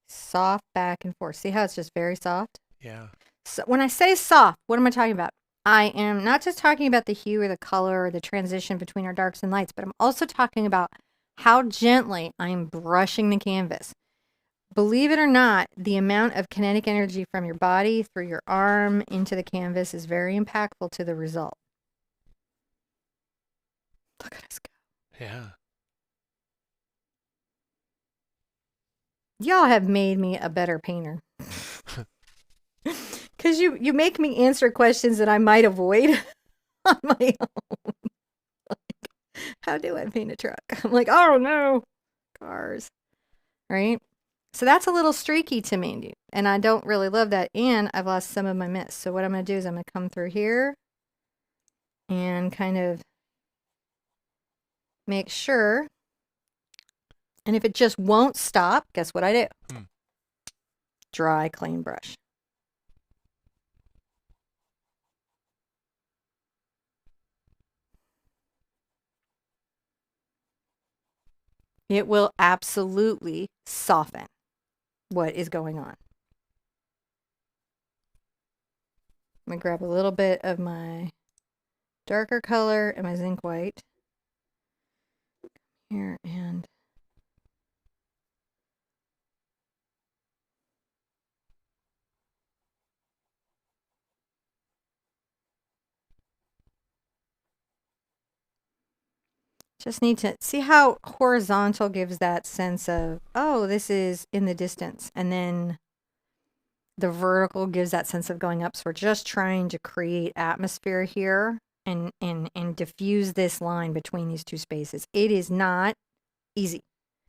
soft back and forth. See how it's just very soft? Yeah. So when I say soft, what am I talking about? I am not just talking about the hue or the color or the transition between our darks and lights, but I'm also talking about how gently I'm brushing the canvas. Believe it or not, the amount of kinetic energy from your body through your arm into the canvas is very impactful to the result. Look at us go. Yeah. Y'all have made me a better painter. Because you make me answer questions that I might avoid on my own. Like, how do I paint a truck? I'm like, oh no, cars. Right? So that's a little streaky to me, and I don't really love that, and I've lost some of my mist. So what I'm going to do is I'm going to come through here and kind of make sure. And if it just won't stop, guess what I do? Dry, clean brush. It will absolutely soften what is going on. I'm going to grab a little bit of my darker color and my zinc white here, and just need to see how horizontal gives that sense of, oh, this is in the distance. And then the vertical gives that sense of going up. So we're just trying to create atmosphere here and diffuse this line between these two spaces. It is not easy,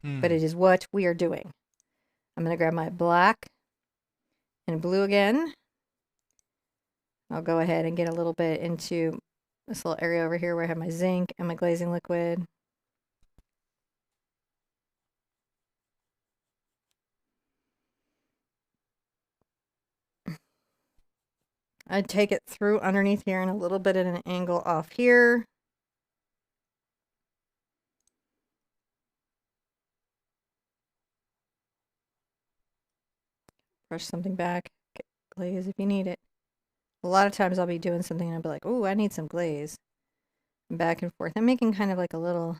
but it is what we are doing. I'm going to grab my black and blue again. I'll go ahead and get a little bit into this little area over here where I have my zinc and my glazing liquid. I'd take it through underneath here and a little bit at an angle off here. Brush something back, get glaze if you need it. A lot of times I'll be doing something and I'll be like, oh, I need some glaze. And back and forth. I'm making kind of like a little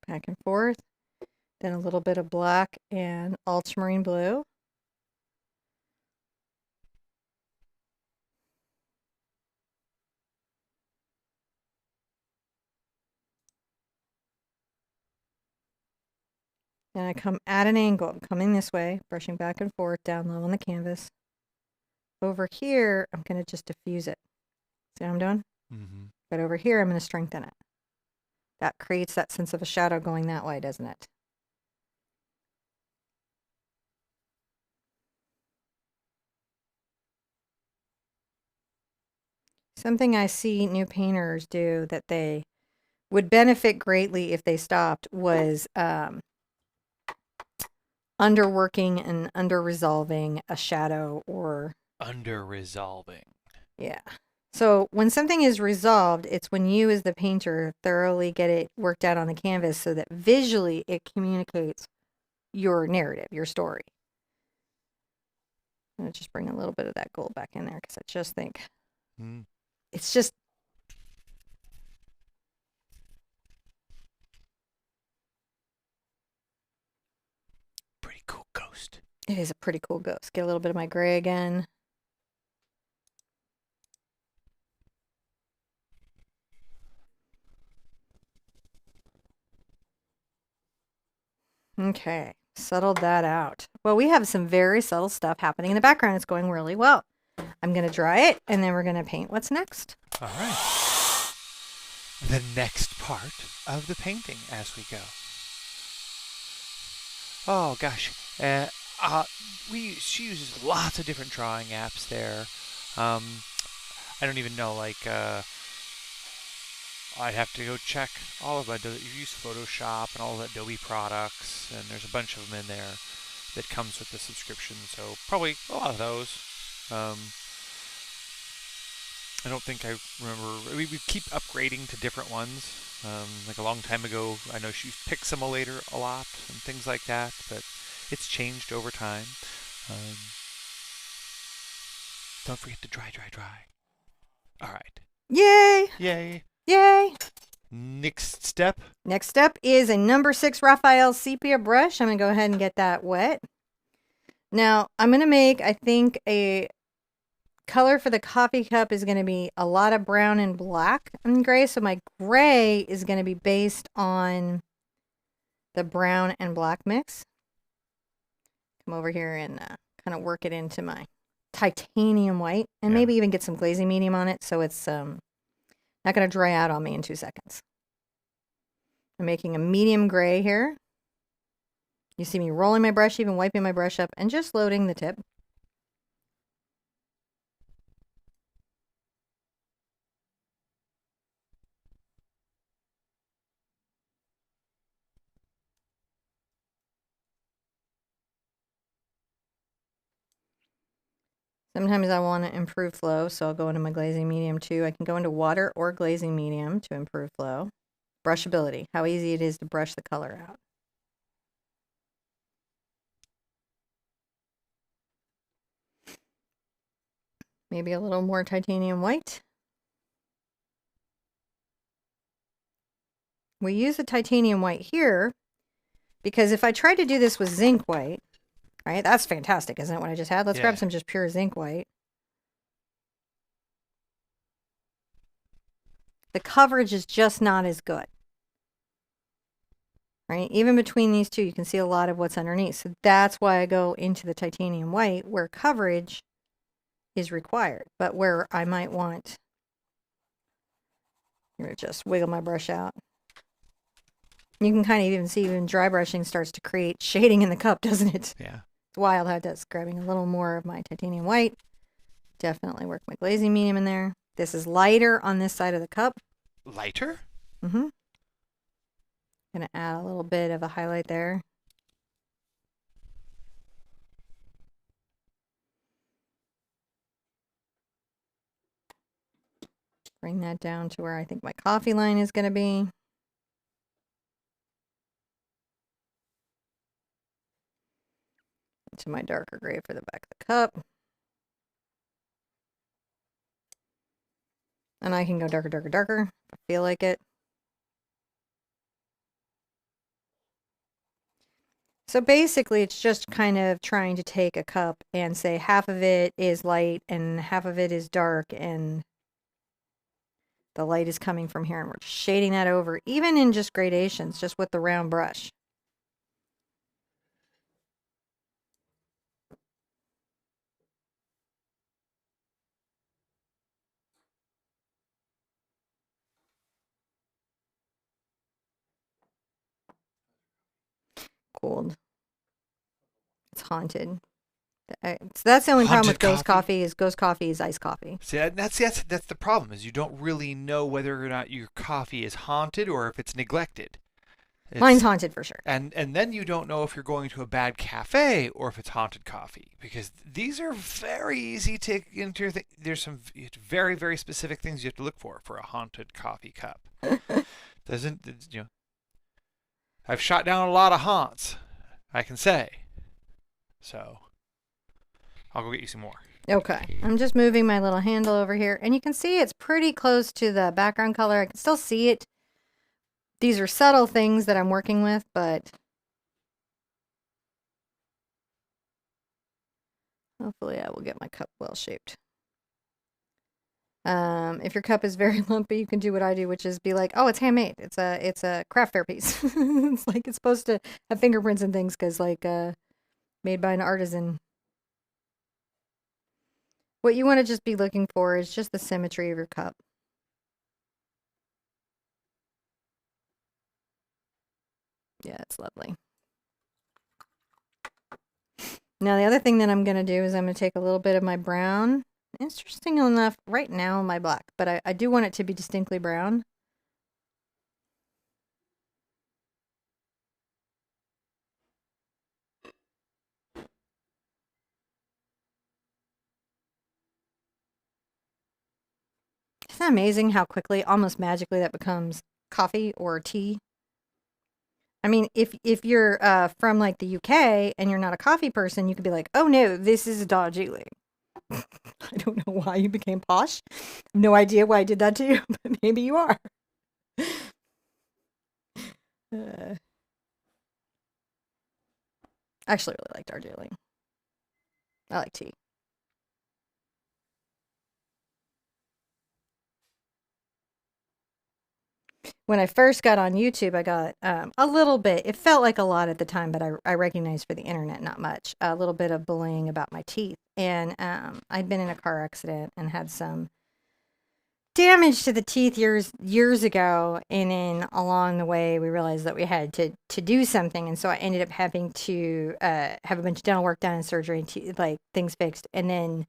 back and forth. Then a little bit of black and ultramarine blue. And I come at an angle. I'm coming this way, brushing back and forth, down low on the canvas. Over here, I'm going to just diffuse it. See what I'm doing? But over here, I'm going to strengthen it. That creates that sense of a shadow going that way, doesn't it? Something I see new painters do that they would benefit greatly if they stopped was underworking and under-resolving a shadow or... Under-resolving. Yeah. So when something is resolved, it's when you as the painter thoroughly get it worked out on the canvas so that visually it communicates your narrative, your story. I'm going to just bring a little bit of that gold back in there because I just think it's just pretty cool ghost. it is a pretty cool ghost. Get a little bit of my gray again. Okay, settled that out. Well, we have some very subtle stuff happening in the background. It's going really well. I'm going to dry it, and then we're going to paint what's next. All right. The next part of the painting as we go. Oh, gosh. She uses lots of different drawing apps there. I don't even know, like... I'd have to go check all of my. You use Photoshop and all the Adobe products, and there's a bunch of them in there that comes with the subscription. So probably a lot of those. I don't think I remember. We keep upgrading to different ones. Like a long time ago, I know she used Pixelmator a lot and things like that, but it's changed over time. Don't forget to dry. All right. Yay! Yay! Yay! Next step. Next step is a number 6 Raphael sepia brush. I'm going to go ahead and get that wet. Now, I'm going to make, I think, a color for the coffee cup is going to be a lot of brown and black and gray. So my gray is going to be based on the brown and black mix. Come over here and kind of work it into my titanium white and maybe even get some glazing medium on it so it's not going to dry out on me in 2 seconds. I'm making a medium gray here. You see me rolling my brush, even wiping my brush up, and just loading the tip. Sometimes I want to improve flow, so I'll go into my glazing medium too. I can go into water or glazing medium to improve flow. Brushability, how easy it is to brush the color out. Maybe a little more titanium white. We use the titanium white here because if I tried to do this with zinc white, right, that's fantastic, isn't it, what I just had? Let's grab some just pure zinc white. The coverage is just not as good. Right? Even between these two, you can see a lot of what's underneath. So that's why I go into the titanium white where coverage is required, but where I might want, I'm going to just wiggle my brush out. You can kind of even see even dry brushing starts to create shading in the cup, doesn't it? Yeah. It's wild how it does. Grabbing a little more of my titanium white. Definitely work my glazing medium in there. This is lighter on this side of the cup. Lighter? Mm-hmm. Gonna add a little bit of a highlight there. Bring that down to where I think my coffee line is gonna be. To my darker gray for the back of the cup. And I can go darker, darker, darker if I feel like it. So basically, it's just kind of trying to take a cup and say half of it is light and half of it is dark, and the light is coming from here, and we're shading that over, even in just gradations, just with the round brush. Cold. It's haunted. So that's the only problem with Ghost Coffee is Ghost Coffee is iced coffee. See, that's the problem is you don't really know whether or not your coffee is haunted or if it's neglected. Mine's haunted for sure. And then you don't know if you're going to a bad cafe or if it's haunted coffee, because these are very easy to enter. There's some very, very specific things you have to look for a haunted coffee cup. I've shot down a lot of haunts, I can say. So I'll go get you some more. Okay, I'm just moving my little handle over here, and you can see it's pretty close to the background color. I can still see it. These are subtle things that I'm working with, but hopefully I will get my cup well shaped. If your cup is very lumpy, you can do what I do, which is be like, oh, it's handmade. It's a craft fair piece. It's like it's supposed to have fingerprints and things because made by an artisan. What you want to just be looking for is just the symmetry of your cup. Yeah, it's lovely. Now, the other thing that I'm going to do is I'm going to take a little bit of my brown. Interesting enough, right now my black, but I do want it to be distinctly brown. Isn't that amazing how quickly, almost magically, that becomes coffee or tea? I mean, if you're from like the UK and you're not a coffee person, you could be like, oh no, this is Darjeeling. I don't know why you became posh. No idea why I did that to you, but maybe you are. I actually really like Darjeeling. I like tea. When I first got on YouTube, I got a little bit. It felt like a lot at the time, but I recognized for the internet, not much. A little bit of bullying about my teeth. And I'd been in a car accident and had some damage to the teeth years ago. And then along the way, we realized that we had to do something. And so I ended up having to have a bunch of dental work done and surgery, and like things fixed. And then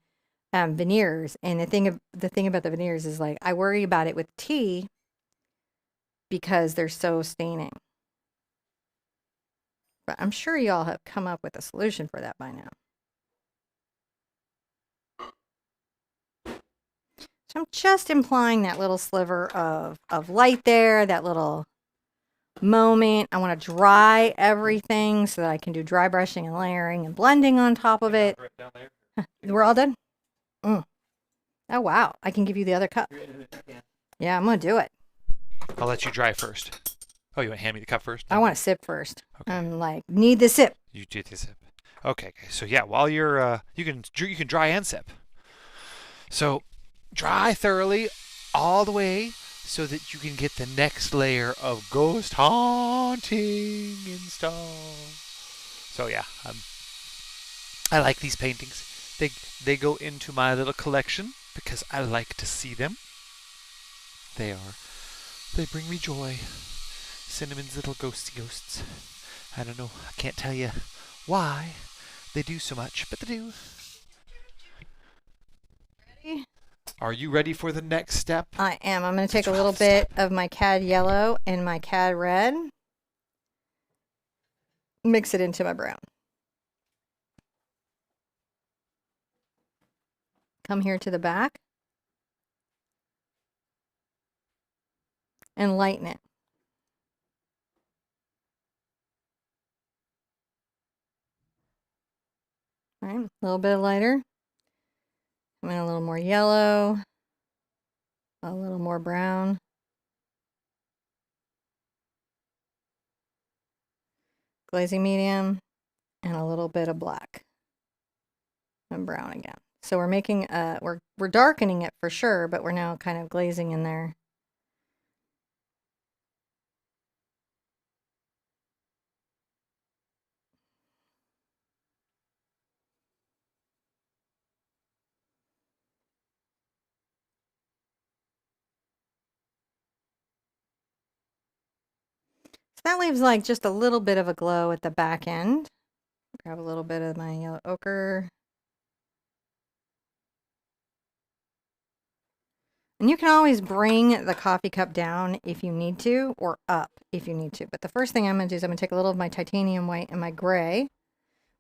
veneers. And the thing about the veneers is like I worry about it with tea, because they're so staining. But I'm sure y'all have come up with a solution for that by now. So I'm just implying that little sliver of light there, that little moment. I want to dry everything so that I can do dry brushing and layering and blending on top of it. We're all done? Oh, wow. I can give you the other cup. Yeah, I'm going to do it. I'll let you dry first. Oh, you want to hand me the cup first? I want to sip first. Okay. I'm like, need the sip. You do the sip. Okay. So yeah, while you're you can dry and sip. So dry thoroughly all the way so that you can get the next layer of ghost haunting installed. So yeah, I like these paintings. They go into my little collection because I like to see them. They bring me joy. Cinnamon's little ghosts. I don't know. I can't tell you why they do so much, but they do. Ready? Are you ready for the next step? I am. I'm going to take a little bit of my Cad yellow and my Cad red. Mix it into my brown. Come here to the back. And lighten it. All right, a little bit lighter. Come in a little more yellow. A little more brown. Glazing medium. And a little bit of black. And brown again. So we're making, we're darkening it for sure, but we're now kind of glazing in there. That leaves like just a little bit of a glow at the back end. Grab a little bit of my yellow ochre. And you can always bring the coffee cup down if you need to, or up if you need to. But the first thing I'm going to do is I'm going to take a little of my titanium white and my gray,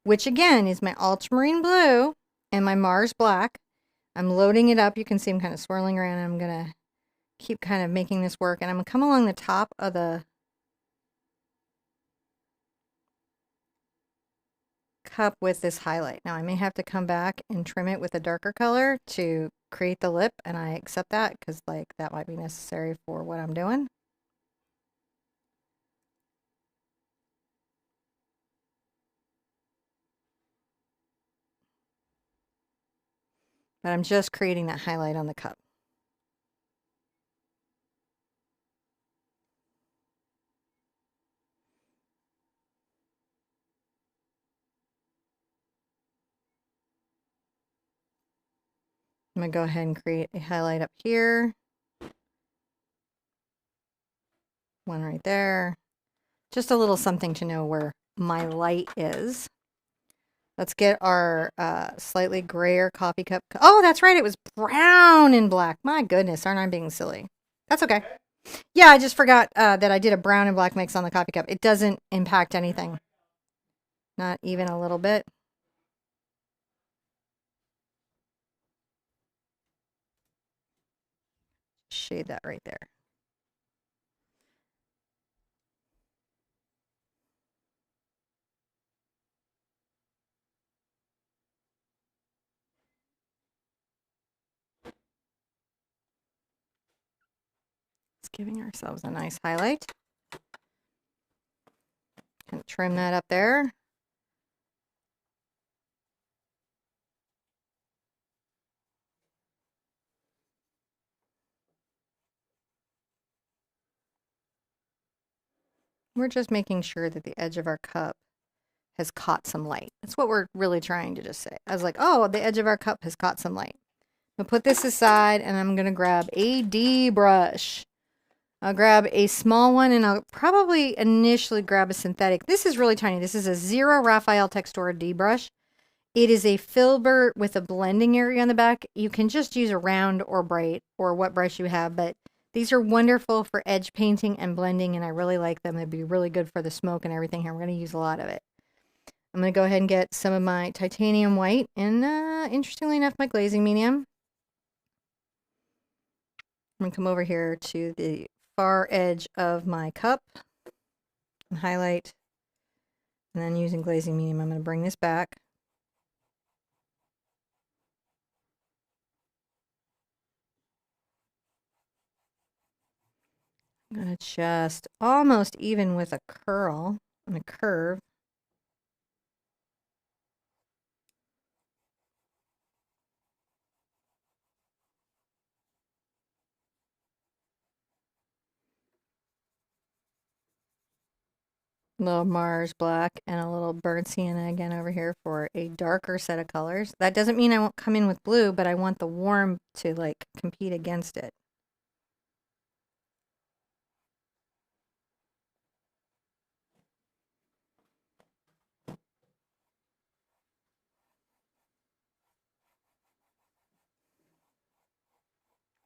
which again is my ultramarine blue and my Mars black. I'm loading it up. You can see I'm kind of swirling around. I'm going to keep kind of making this work. And I'm going to come along the top of the cup with this highlight. Now I may have to come back and trim it with a darker color to create the lip, and I accept that because like that might be necessary for what I'm doing. But I'm just creating that highlight on the cup. I'm going to go ahead and create a highlight up here. One right there. Just a little something to know where my light is. Let's get our slightly grayer coffee cup. Oh, that's right. It was brown and black. My goodness, aren't I being silly? That's okay. Yeah, I just forgot that I did a brown and black mix on the coffee cup. It doesn't impact anything. Not even a little bit. Shade that right there. Just giving ourselves a nice highlight. And trim that up there. We're just making sure that the edge of our cup has caught some light. That's what we're really trying to just say. I was like, oh, the edge of our cup has caught some light. I'll put this aside and I'm going to grab a D brush. I'll grab a small one and I'll probably initially grab a synthetic. This is really tiny. This is a 0 Raphael Textura D brush. It is a filbert with a blending area on the back. You can just use a round or bright or what brush you have, but these are wonderful for edge painting and blending, and I really like them. They'd be really good for the smoke and everything here. We're going to use a lot of it. I'm going to go ahead and get some of my titanium white and, interestingly enough, my glazing medium. I'm going to come over here to the far edge of my cup and highlight, and then using glazing medium, I'm going to bring this back. I'm going to just almost even with a curl and a curve. A little Mars black and a little burnt sienna again over here for a darker set of colors. That doesn't mean I won't come in with blue, but I want the warm to like compete against it.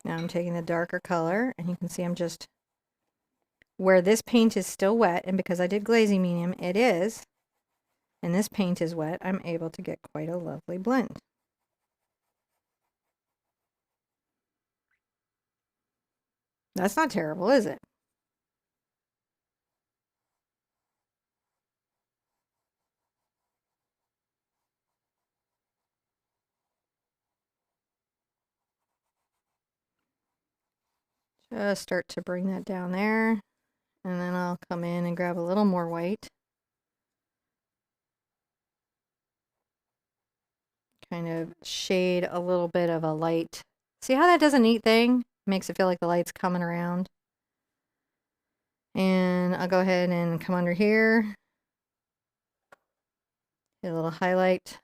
Now I'm taking the darker color, and you can see I'm just, where this paint is still wet, and because I did glazing medium, it is, and this paint is wet, I'm able to get quite a lovely blend. That's not terrible, is it? Just start to bring that down there, and then I'll come in and grab a little more white. Kind of shade a little bit of a light. See how that does a neat thing? Makes it feel like the light's coming around. And I'll go ahead and come under here. Get a little highlight.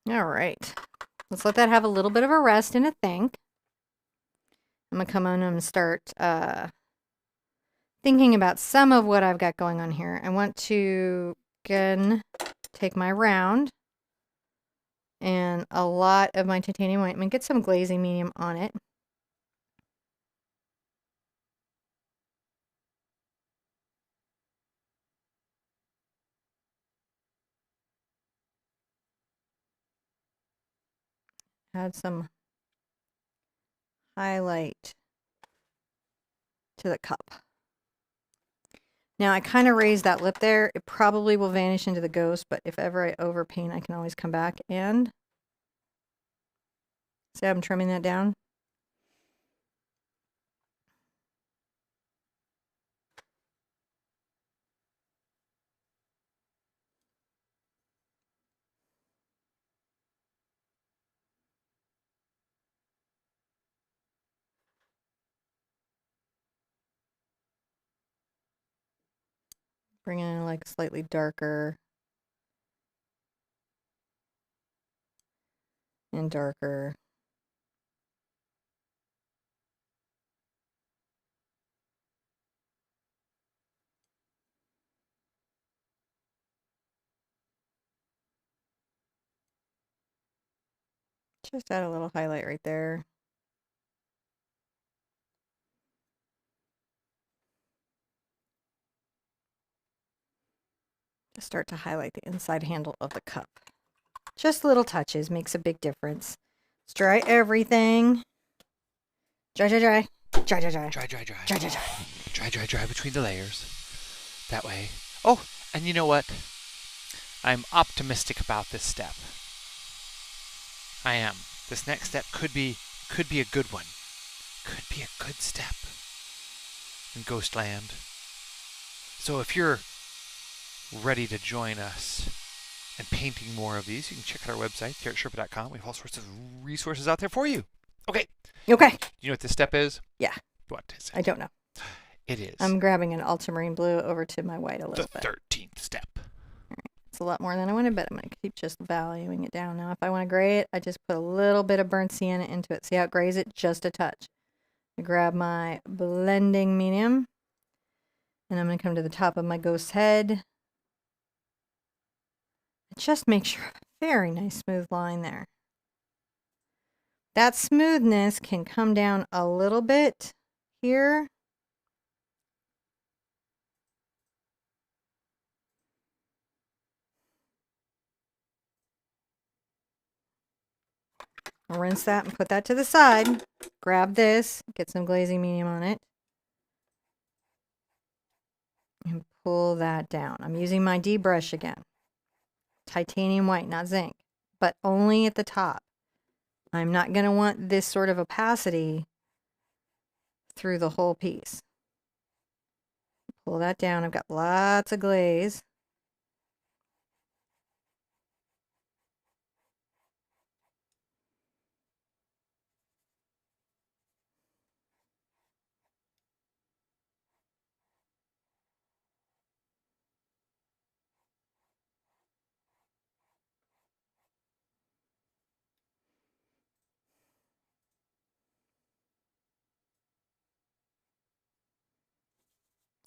All right. Let's let that have a little bit of a rest and a think. I'm going to come on and start thinking about some of what I've got going on here. I want to, again, take my round and a lot of my titanium white. I'm going to get some glazing medium on it. Add some highlight to the cup. Now I kind of raised that lip there. It probably will vanish into the ghost, but if ever I overpaint, I can always come back and see how I'm trimming that down. Bring in like slightly darker and darker. Just add a little highlight right there. Just start to highlight the inside handle of the cup. Just little touches makes a big difference. Let's dry everything. Dry, dry, dry. Dry, dry, dry. Dry, dry, dry. Dry, dry, dry. Dry, dry, dry between the layers. That way. Oh, and you know what? I'm optimistic about this step. I am. This next step could be a good one. Could be a good step in Ghostland. So if you're ready to join us and painting more of these, you can check out our website, artsherpa.com. We have all sorts of resources out there for you. Okay. Okay. You know what this step is? Yeah. What is it? I don't know. It is. I'm grabbing an ultramarine blue over to my white a little the bit. 13th step. It's a lot more than I wanted, but I'm going to keep just valuing it down. Now, if I want to gray it, I just put a little bit of burnt sienna into it. See how it grays it? Just a touch. I grab my blending medium, and I'm going to come to the top of my ghost head. Just make sure, very nice smooth line there. That smoothness can come down a little bit here. I'll rinse that and put that to the side. Grab this, get some glazing medium on it, and pull that down. I'm using my D brush again. Titanium white, not zinc, but only at the top. I'm not going to want this sort of opacity through the whole piece. Pull that down. I've got lots of glaze.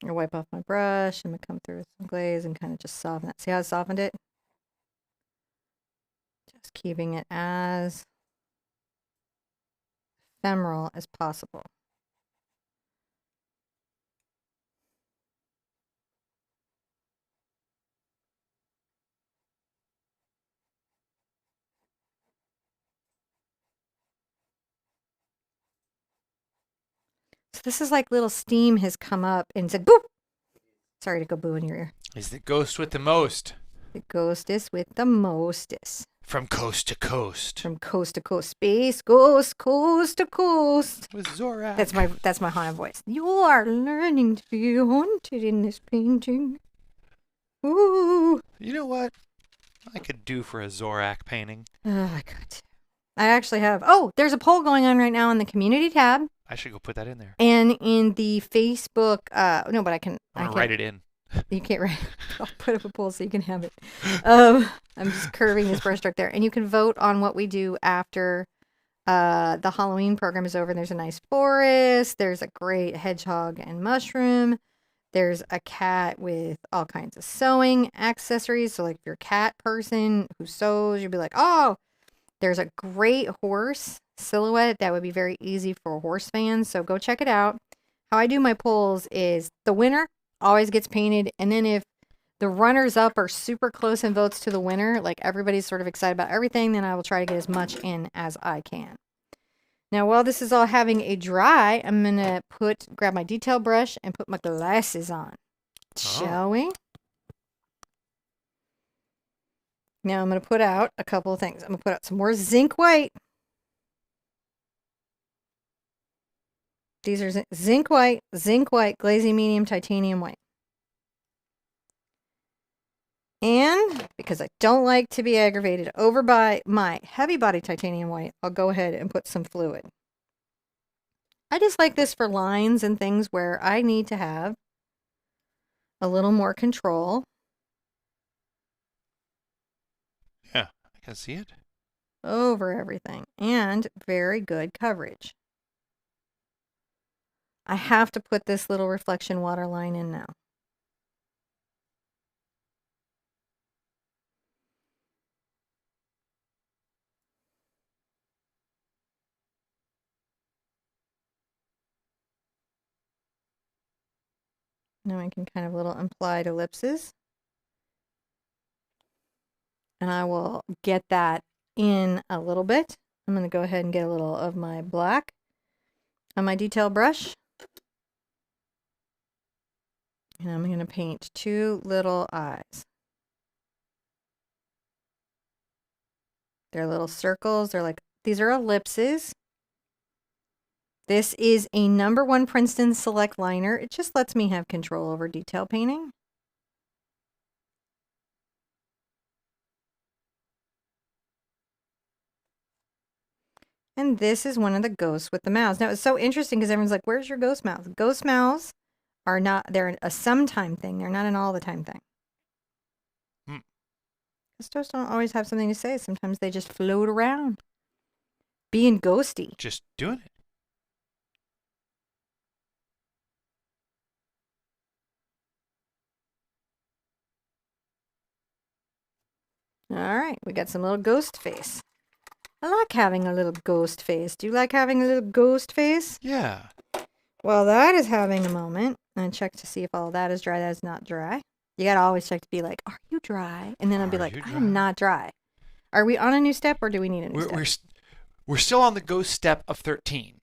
I'll wipe off my brush. I'm going to come through with some glaze and kind of just soften that. See how I softened it? Just keeping it as ephemeral as possible. So this is like little steam has come up and said, boop! Sorry to go boo in your ear. Is the ghost with the most? The ghostess with the mostest. From coast to coast. From coast to coast. Space ghost, coast to coast. With Zorak. That's my haunted voice. You are learning to be haunted in this painting. Ooh. You know what I could do for a Zorak painting? I could. I actually have. Oh, there's a poll going on right now in the community tab. I should go put that in there. And in the Facebook. No, but I can. I'm gonna write it in. You can't write. I'll put up a poll so you can have it. I'm just curving this brush stroke there. And you can vote on what we do after the Halloween program is over. And there's a nice forest. There's a great hedgehog and mushroom. There's a cat with all kinds of sewing accessories. So like if you're a cat person who sews, you'll be like, oh, there's a great horse silhouette that would be very easy for horse fans. So go check it out. How I do my polls is the winner always gets painted. And then if the runners up are super close in votes to the winner, like everybody's sort of excited about everything, then I will try to get as much in as I can. Now, while this is all having a dry, I'm going to grab my detail brush and put my glasses on. Shall we? Now I'm going to put out a couple of things. I'm going to put out some more zinc white. These are zinc white, glazing medium, titanium white. And because I don't like to be aggravated over by my heavy body titanium white, I'll go ahead and put some fluid. I just like this for lines and things where I need to have a little more control. Yeah, I can see it. Over everything. And very good coverage. I have to put this little reflection water line in now. Now I can kind of little implied ellipses. And I will get that in a little bit. I'm going to go ahead and get a little of my black on my detail brush. And I'm going to paint two little eyes. They're little circles. They're like, these are ellipses. This is a #1 Princeton Select liner. It just lets me have control over detail painting. And this is one of the ghosts with the mouths. Now, it's so interesting because everyone's like, where's your ghost mouth? Ghost mouths are not, they're a sometime thing. They're not an all the time thing. Ghosts don't always have something to say. Sometimes they just float around, being ghosty. Just doing it. All right, we got some little ghost face. I like having a little ghost face. Do you like having a little ghost face? Yeah. Well, that is having a moment. And check to see if all that is dry. That is not dry. You got to always check to be like, are you dry? And then I'll be like, I am not dry. Are we on a new step or do we need a new step? We're still on the ghost step of 13,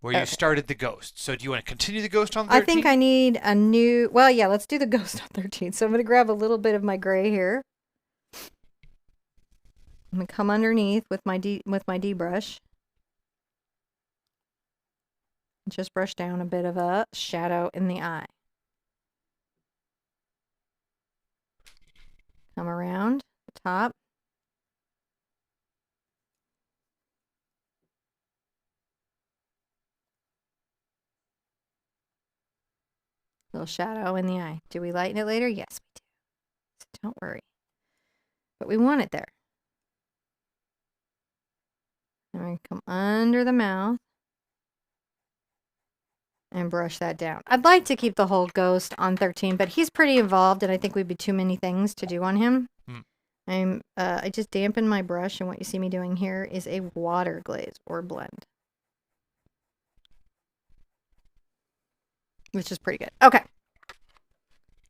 where you started the ghost. So do you want to continue the ghost on 13? I think I need a new, well, yeah, let's do the ghost on 13. So I'm going to grab a little bit of my gray here. I'm going to come underneath with my D brush. Just brush down a bit of a shadow in the eye. Come around the top. Little shadow in the eye. Do we lighten it later? Yes, we do. So don't worry. But we want it there. And we're going to come under the mouth and brush that down. I'd like to keep the whole ghost on 13, but he's pretty involved, and I think we'd be too many things to do on him. I just dampened my brush, and what you see me doing here is a water glaze or blend, which is pretty good. Okay.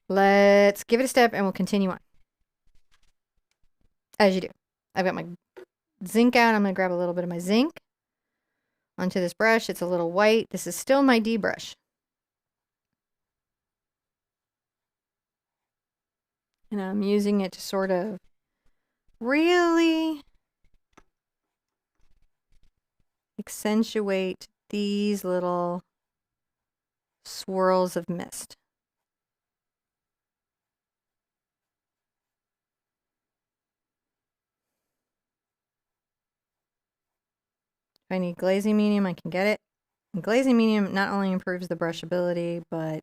Let's give it a step, and we'll continue on. As you do. I've got my zinc out. I'm going to grab a little bit of my zinc onto this brush. It's a little white. This is still my D brush. And I'm using it to sort of really accentuate these little swirls of mist. If I need glazing medium, I can get it. And glazing medium not only improves the brushability, but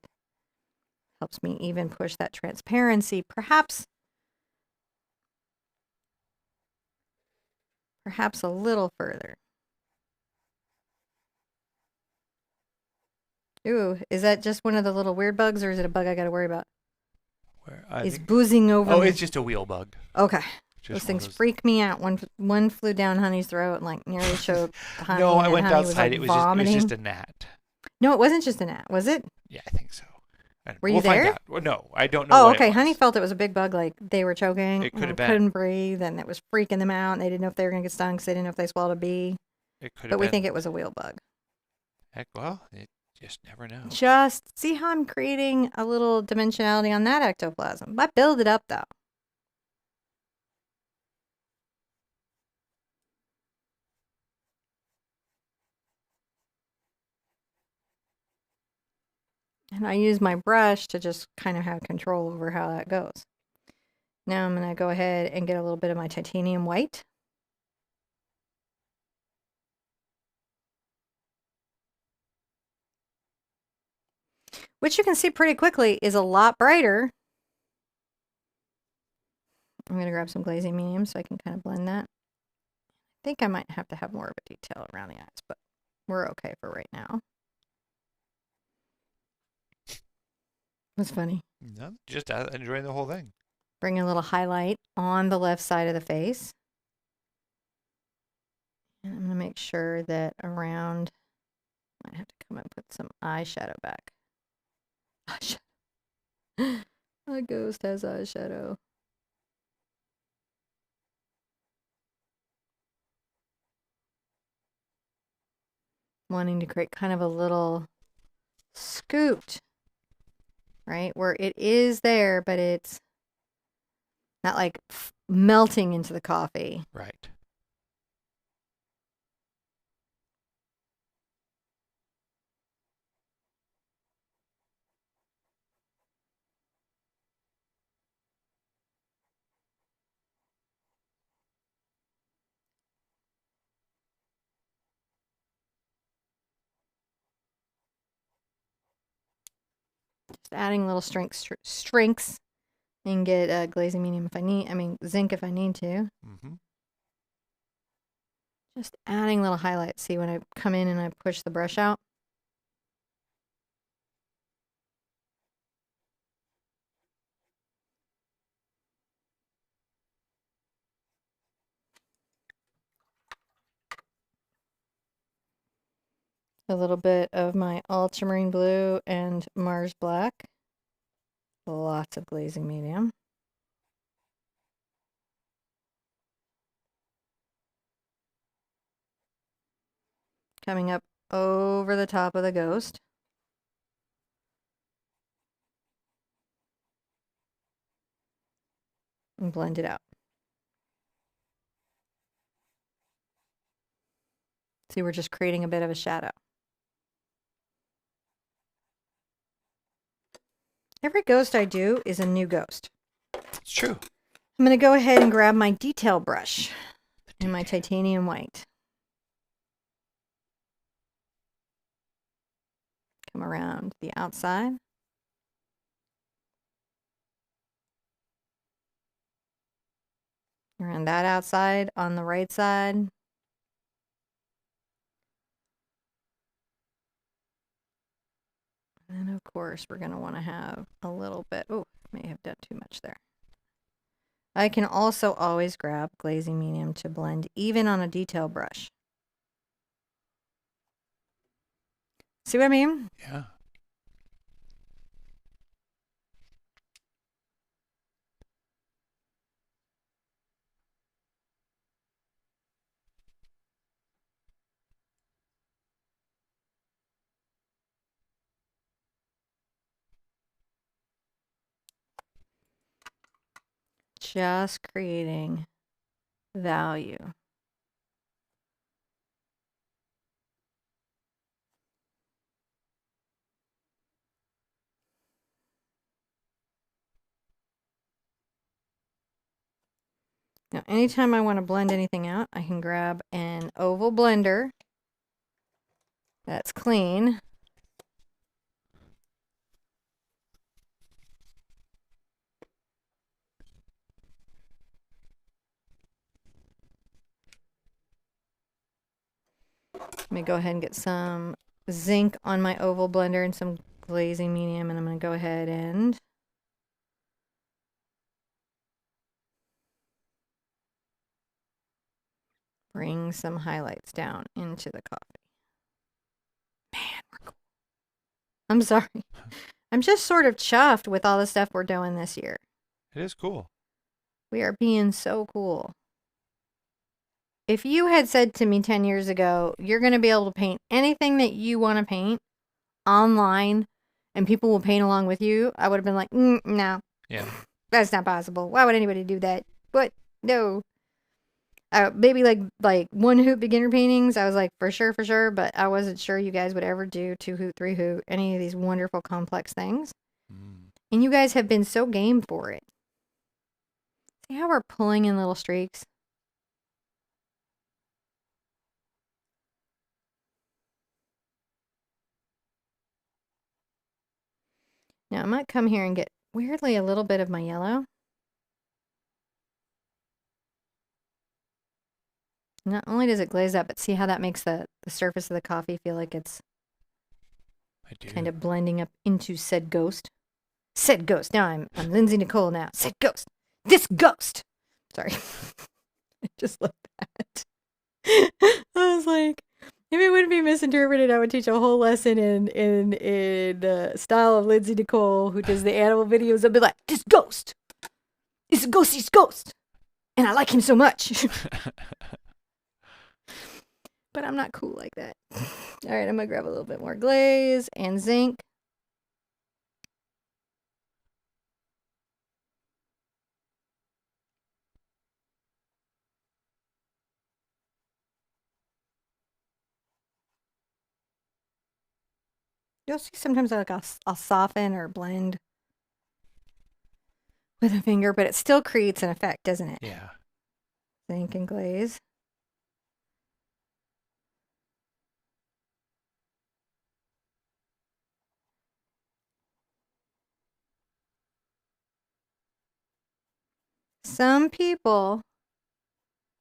Helps me even push that transparency, perhaps a little further. Ooh, is that just one of the little weird bugs, or is it a bug I got to worry about? Where He's boozing over me. it's just a wheel bug. Okay. Just Those things freak me out. One flew down Honey's throat and like nearly choked Honey. No, I went Honey outside. Was, like, it was just a gnat. No, it wasn't just a gnat, was it? Yeah, I think so. Were you we'll there? Find out. Well, no, I don't know. Oh, what okay. It was. Honey felt it was a big bug, like they were choking. It could have been. Couldn't breathe, and it was freaking them out. And they didn't know if they were going to get stung because they didn't know if they swallowed a bee. It could have been. But we think it was a wheel bug. Heck, well, you just never know. Just see how I'm creating a little dimensionality on that ectoplasm. I build it up, though. And I use my brush to just kind of have control over how that goes. Now I'm going to go ahead and get a little bit of my titanium white. Which you can see pretty quickly is a lot brighter. I'm going to grab some glazing medium so I can kind of blend that. I think I might have to have more of a detail around the eyes, but we're okay for right now. That's funny. No, just enjoying the whole thing. Bring a little highlight on the left side of the face. And I'm going to make sure that around, I might have to come and put some eyeshadow back. Eyeshadow. A ghost has eyeshadow. Wanting to create kind of a little scooped, right? Where it is there, but it's not like melting into the coffee. Right. Just adding little strengths and get glazing medium if I need, zinc if I need to. Mm-hmm. Just adding little highlights. See when I come in and I push the brush out? A little bit of my Ultramarine blue and Mars black. Lots of glazing medium. Coming up over the top of the ghost. And blend it out. See, we're just creating a bit of a shadow. Every ghost I do is a new ghost. It's true. I'm going to go ahead and grab my detail brush and my titanium white. Come around the outside. Around that outside on the right side. And of course, we're going to want to have a little bit. Oh, may have done too much there. I can also always grab glazing medium to blend even on a detail brush. See what I mean? Yeah. Just creating value. Now, anytime I want to blend anything out, I can grab an oval blender that's clean. Let me go ahead and get some zinc on my oval blender and some glazing medium, and I'm going to go ahead and bring some highlights down into the coffee. Man, we're cool. I'm sorry. I'm just sort of chuffed with all the stuff we're doing this year. It is cool. We are being so cool. If you had said to me 10 years ago, you're going to be able to paint anything that you want to paint online and people will paint along with you, I would have been like, no. Yeah. That's not possible. Why would anybody do that? What? No. Maybe like 1 hoot beginner paintings. I was like, for sure. But I wasn't sure you guys would ever do 2 hoot, 3 hoot, any of these wonderful complex things. And you guys have been so game for it. See how we're pulling in little streaks? Now I might come here and get, weirdly, a little bit of my yellow. Not only does it glaze up, but see how that makes the surface of the coffee feel like it's kind of blending up into said ghost. Said ghost. Now I'm Lindsay Nicole now. Said ghost. This ghost. Sorry. Just like that. I was like, if it wouldn't be misinterpreted, I would teach a whole lesson in style of Lindsay Nicole, who does the animal videos. I'd be like, this ghost is a ghosty's ghost. And I like him so much. But I'm not cool like that. All right, I'm going to grab a little bit more glaze and zinc. You'll see sometimes I'll soften or blend with a finger, but it still creates an effect, doesn't it? Yeah. Zinc and glaze. Some people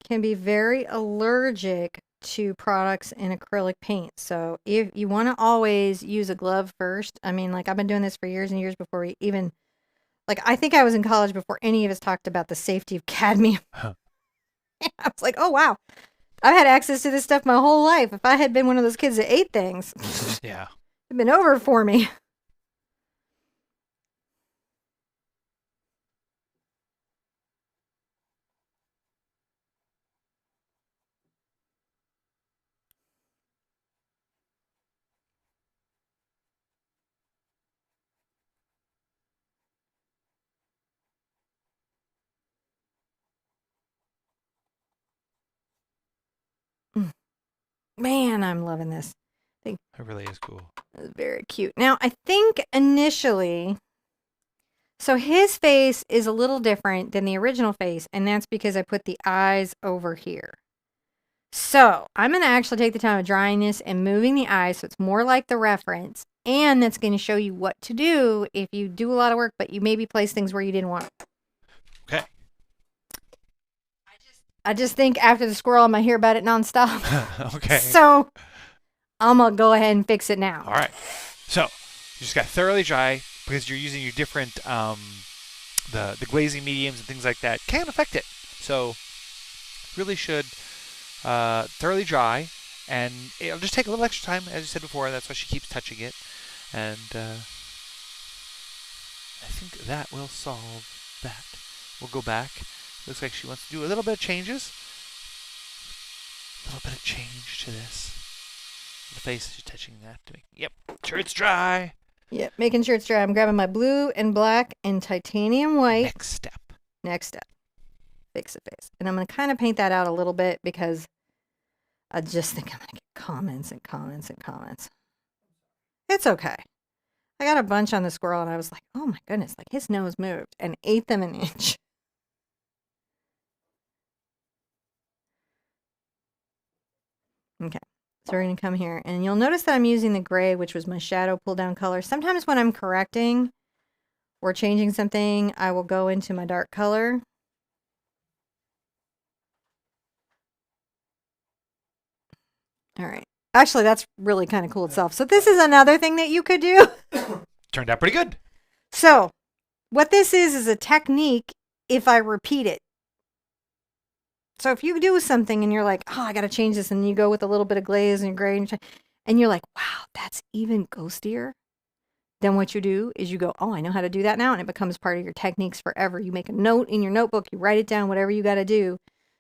can be very allergic to products in acrylic paint. So if you want to always use a glove first, I mean, like I've been doing this for years and years before we even, like I think I was in college before any of us talked about the safety of cadmium. Huh. I was like, oh wow, I've had access to this stuff my whole life. If I had been one of those kids that ate things, Yeah. it'd been over for me. Man, I'm loving this. It really is cool. It's very cute. Now, I think initially, so his face is a little different than the original face, and that's because I put the eyes over here. So I'm going to actually take the time of drying this and moving the eyes so it's more like the reference, and that's going to show you what to do if you do a lot of work, but you maybe place things where you didn't want. Okay. I just think after the squirrel, I'm going to hear about it nonstop. Okay. So I'm going to go ahead and fix it now. All right. So you just got thoroughly dry because you're using your different the glazing mediums and things like that can affect it. So really should thoroughly dry, and it'll just take a little extra time, as you said before. That's why she keeps touching it, and I think that will solve that. We'll go back. Looks like she wants to do a little bit of changes. A little bit of change to this. The face is touching that to me. Yep. Sure it's dry. Yep, making sure it's dry. I'm grabbing my blue and black and titanium white. Next step. Fix the face. And I'm going to kind of paint that out a little bit because I just think I'm going to get comments and comments and comments. It's okay. I got a bunch on the squirrel and I was like, oh my goodness, like his nose moved and ate them an inch. Okay, so we're going to come here and you'll notice that I'm using the gray, which was my shadow pull down color. Sometimes when I'm correcting or changing something, I will go into my dark color. All right, Actually, that's really kind of cool itself. So this is another thing that you could do. Turned out pretty good. So what this is a technique if I repeat it. So if you do something and you're like, oh, I got to change this, and you go with a little bit of glaze and gray, and you're like, wow, that's even ghostier. Then what you do is you go, oh, I know how to do that now, and it becomes part of your techniques forever. You make a note in your notebook, you write it down, whatever you got to do,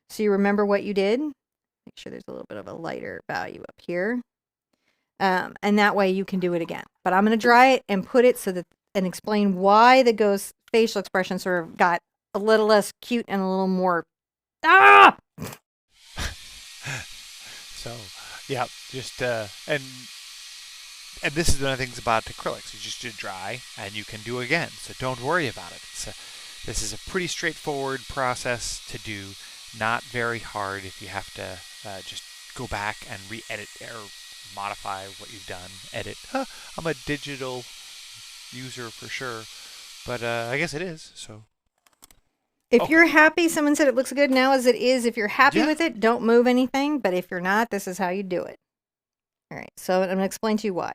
so you remember what you did. Make sure there's a little bit of a lighter value up here. And that way you can do it again. But I'm going to dry it and put it so that, and explain why the ghost facial expression sort of got a little less cute and a little more, So, yeah, just, and this is one of the things about acrylics. You just do dry and you can do again. So don't worry about it. This is a pretty straightforward process to do. Not very hard if you have to just go back and re-edit or modify what you've done. Edit. I'm a digital user for sure, but I guess it is. So if you're happy, someone said it looks good now as it is. If you're happy with it, don't move anything. But if you're not, this is how you do it. All right. So I'm going to explain to you why.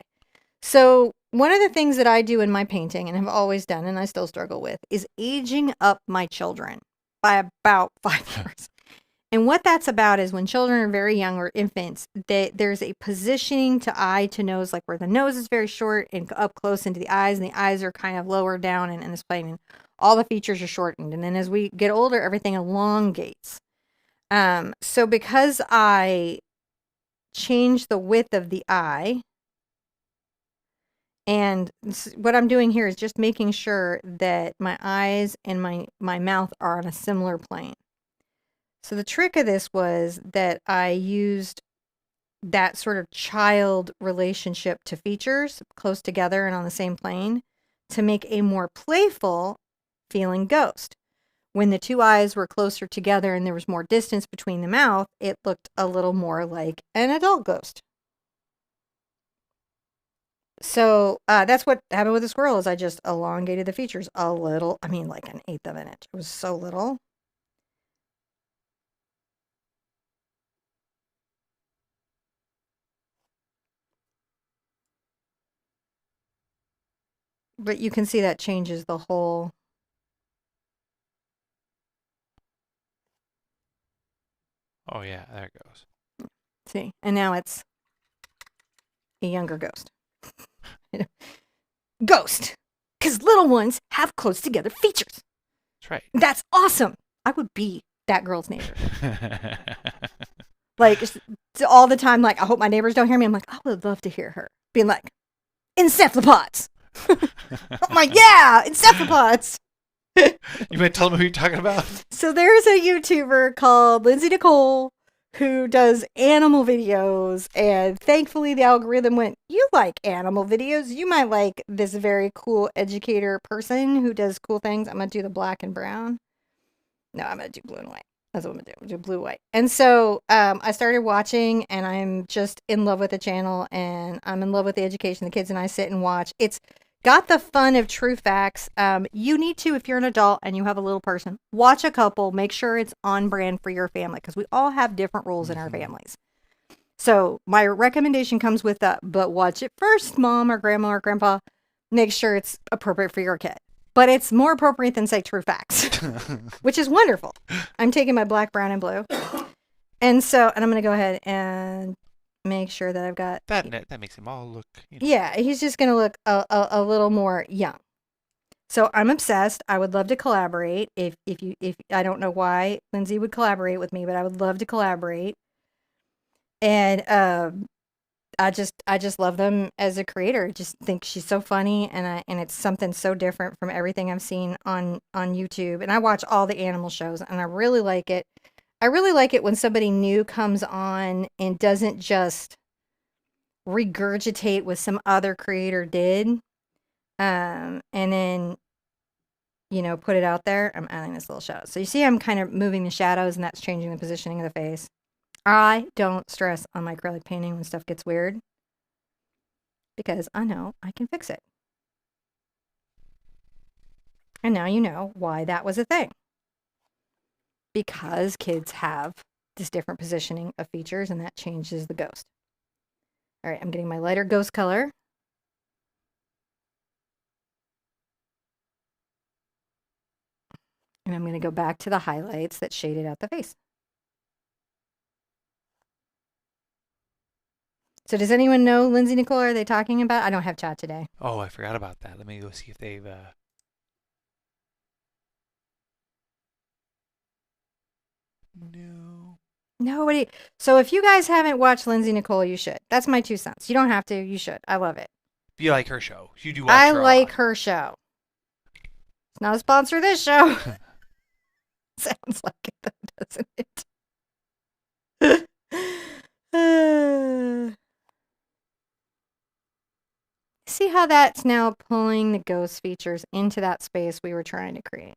So one of the things that I do in my painting and have always done, and I still struggle with, is aging up my children by about 5 years. And what that's about is when children are very young or infants, there's a positioning to eye to nose, like where the nose is very short and up close into the eyes, and the eyes are kind of lower down and this plane, and all the features are shortened. And then as we get older, everything elongates. So because I change the width of the eye, and what I'm doing here is just making sure that my eyes and my mouth are on a similar plane. So the trick of this was that I used that sort of child relationship to features close together and on the same plane to make a more playful feeling ghost. When the two eyes were closer together and there was more distance between the mouth, it looked a little more like an adult ghost. So that's what happened with the squirrel is I just elongated the features a little. I mean, like 1/8 of an inch. It was so little. But you can see that changes the whole. Oh yeah, there it goes. See, and now it's a younger ghost. Ghost, because little ones have close together features. That's right. That's awesome. I would be that girl's neighbor. Like all the time, like I hope my neighbors don't hear me. I'm like, I would love to hear her being like, encephalopods. I'm like, yeah, encephalopods. You might tell them who you're talking about. So there's a YouTuber called Lindsay Nicole who does animal videos, and thankfully the algorithm went, you like animal videos, you might like this very cool educator person who does cool things. I'm gonna do the black and brown. No, I'm gonna do blue and white. That's what I'm gonna do. I'm gonna do blue white. And so I started watching, and I'm just in love with the channel, and I'm in love with the education. The kids and I sit and watch. It's got the fun of true facts. You need to, if you're an adult and you have a little person, watch a couple, make sure it's on brand for your family, because we all have different rules in our families. So my recommendation comes with that, but watch it first, mom or grandma or grandpa. Make sure it's appropriate for your kid. But it's more appropriate than, say, true facts, which is wonderful. I'm taking my black, brown, and blue. And so, and I'm going to go ahead and make sure that I've got that makes him all look. Yeah, he's just going to look a little more young. So I'm obsessed. I would love to collaborate. If I don't know why Lindsay would collaborate with me, but I would love to collaborate. And I just love them as a creator. Just think she's so funny, and it's something so different from everything I've seen on YouTube. And I watch all the animal shows, and I really like it. I really like it when somebody new comes on and doesn't just regurgitate what some other creator did, and then put it out there. I'm adding this little shadow, so you see I'm kind of moving the shadows, and that's changing the positioning of the face. I don't stress on my acrylic painting when stuff gets weird, because I know I can fix it. And now you know why that was a thing. Because kids have this different positioning of features, and that changes the ghost. All right, I'm getting my lighter ghost color. And I'm going to go back to the highlights that shaded out the face. So does anyone know Lindsay Nicole? Are they talking about? I don't have chat today. Oh, I forgot about that. Let me go see if they've. No. Nobody. So if you guys haven't watched Lindsay Nicole, you should. That's my 2 cents. You don't have to. You should. I love it. You like her show. You do watch I her a like lot. her show. It's not a sponsor of this show. Sounds like it, though, doesn't it? See how that's now pulling the ghost features into that space we were trying to create.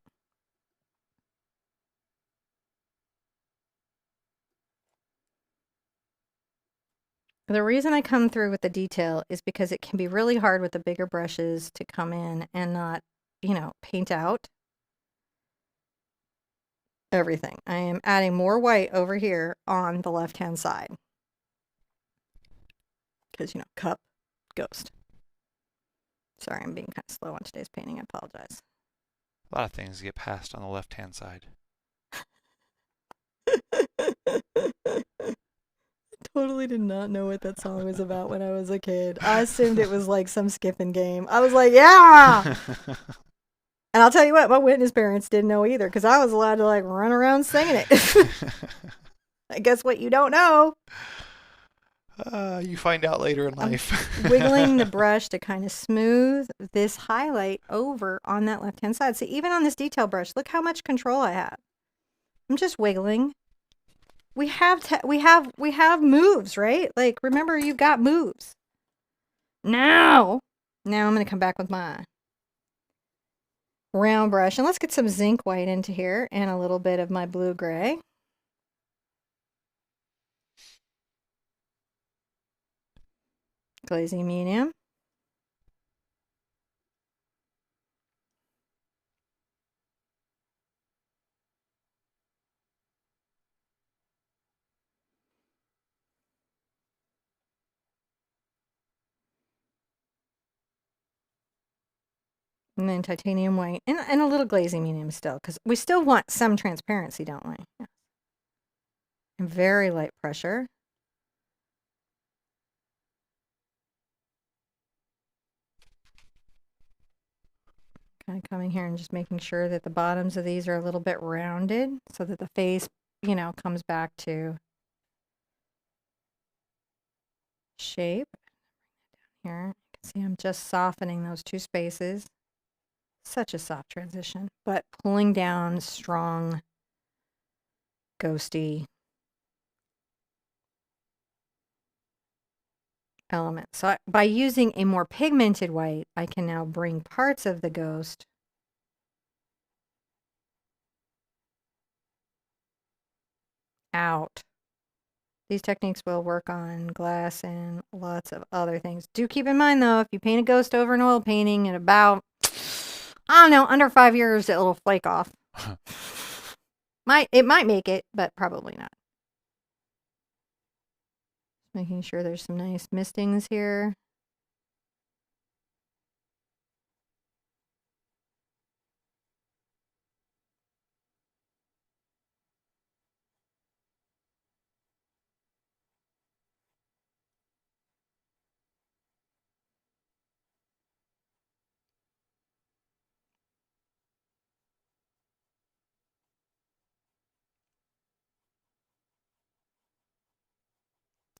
The reason I come through with the detail is because it can be really hard with the bigger brushes to come in and not, paint out everything. I am adding more white over here on the left-hand side. Because, cup, ghost. Sorry, I'm being kind of slow on today's painting. I apologize. A lot of things get passed on the left-hand side. Totally did not know what that song was about when I was a kid. I assumed it was like some skipping game. I was like, yeah! And I'll tell you what, my witness parents didn't know either because I was allowed to like run around singing it. I guess what you don't know. You find out later in life. Wiggling the brush to kind of smooth this highlight over on that left-hand side. See, even on this detail brush, look how much control I have. I'm just wiggling. We have moves, right? Like, remember, you've got moves. Now I'm going to come back with my round brush. And let's get some zinc white into here and a little bit of my blue-gray. Glazing medium. And then titanium white and a little glazing medium still, because we still want some transparency, don't we? Yeah. And very light pressure. Kind of coming here and just making sure that the bottoms of these are a little bit rounded so that the face, comes back to shape. Here, you can see I'm just softening those two spaces. Such a soft transition, but pulling down strong, ghosty elements. So by using a more pigmented white, I can now bring parts of the ghost out. These techniques will work on glass and lots of other things. Do keep in mind, though, if you paint a ghost over an oil painting in about, I don't know, under 5 years, it'll flake off. It might make it, but probably not. Making sure there's some nice mistings here.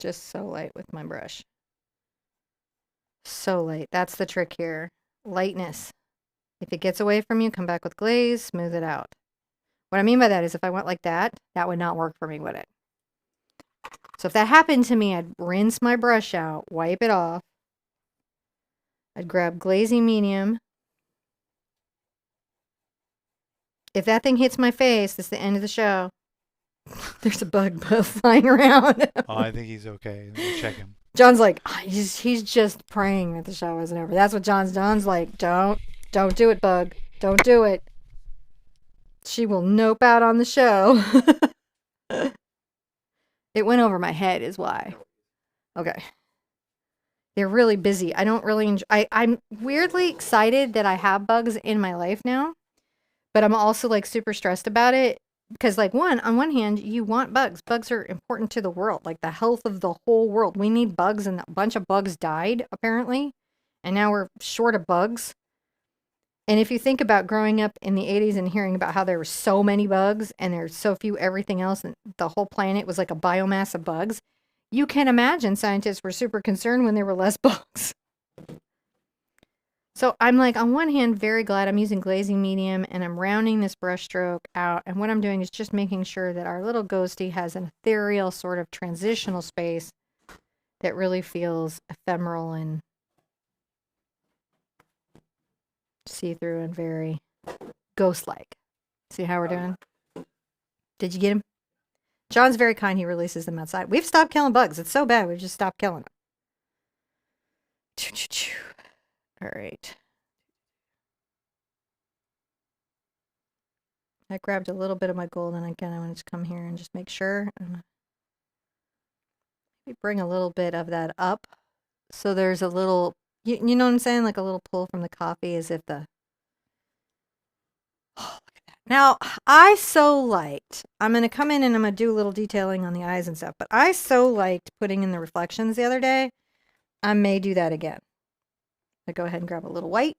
Just so light with my brush. So light. That's the trick here. Lightness. If it gets away from you, come back with glaze, smooth it out. What I mean by that is if I went like that, that would not work for me, would it? So if that happened to me, I'd rinse my brush out, wipe it off. I'd grab glazing medium. If that thing hits my face, that's the end of the show. There's a bug flying around. Oh, I think he's okay. Let me check him. John's like, he's just praying that the show isn't over. That's what John's like. Don't do it, bug. Don't do it. She will nope out on the show. It went over my head is why. Okay. They're really busy. I don't really enjoy, I'm weirdly excited that I have bugs in my life now, but I'm also like super stressed about it because like on one hand, you want bugs. Bugs are important to the world, like the health of the whole world. We need bugs and a bunch of bugs died apparently. And now we're short of bugs. And if you think about growing up in the 80s and hearing about how there were so many bugs and there's so few everything else and the whole planet was like a biomass of bugs, you can imagine scientists were super concerned when there were less bugs. So I'm like, on one hand, very glad I'm using glazing medium and I'm rounding this brush stroke out. And what I'm doing is just making sure that our little ghosty has an ethereal sort of transitional space that really feels ephemeral and see-through and very ghost-like. See how we're doing? Did you get him? John's very kind. He releases them outside. We've stopped killing bugs. It's so bad. We've just stopped killing them. All right. I grabbed a little bit of my gold, and again, I want to come here and just make sure. Maybe bring a little bit of that up. So there's a little, you know what I'm saying? Like a little pull from the coffee as if the... Oh, look at that. Now, I so liked, I'm going to come in and I'm going to do a little detailing on the eyes and stuff, but I so liked putting in the reflections the other day. I may do that again. I go ahead and grab a little white.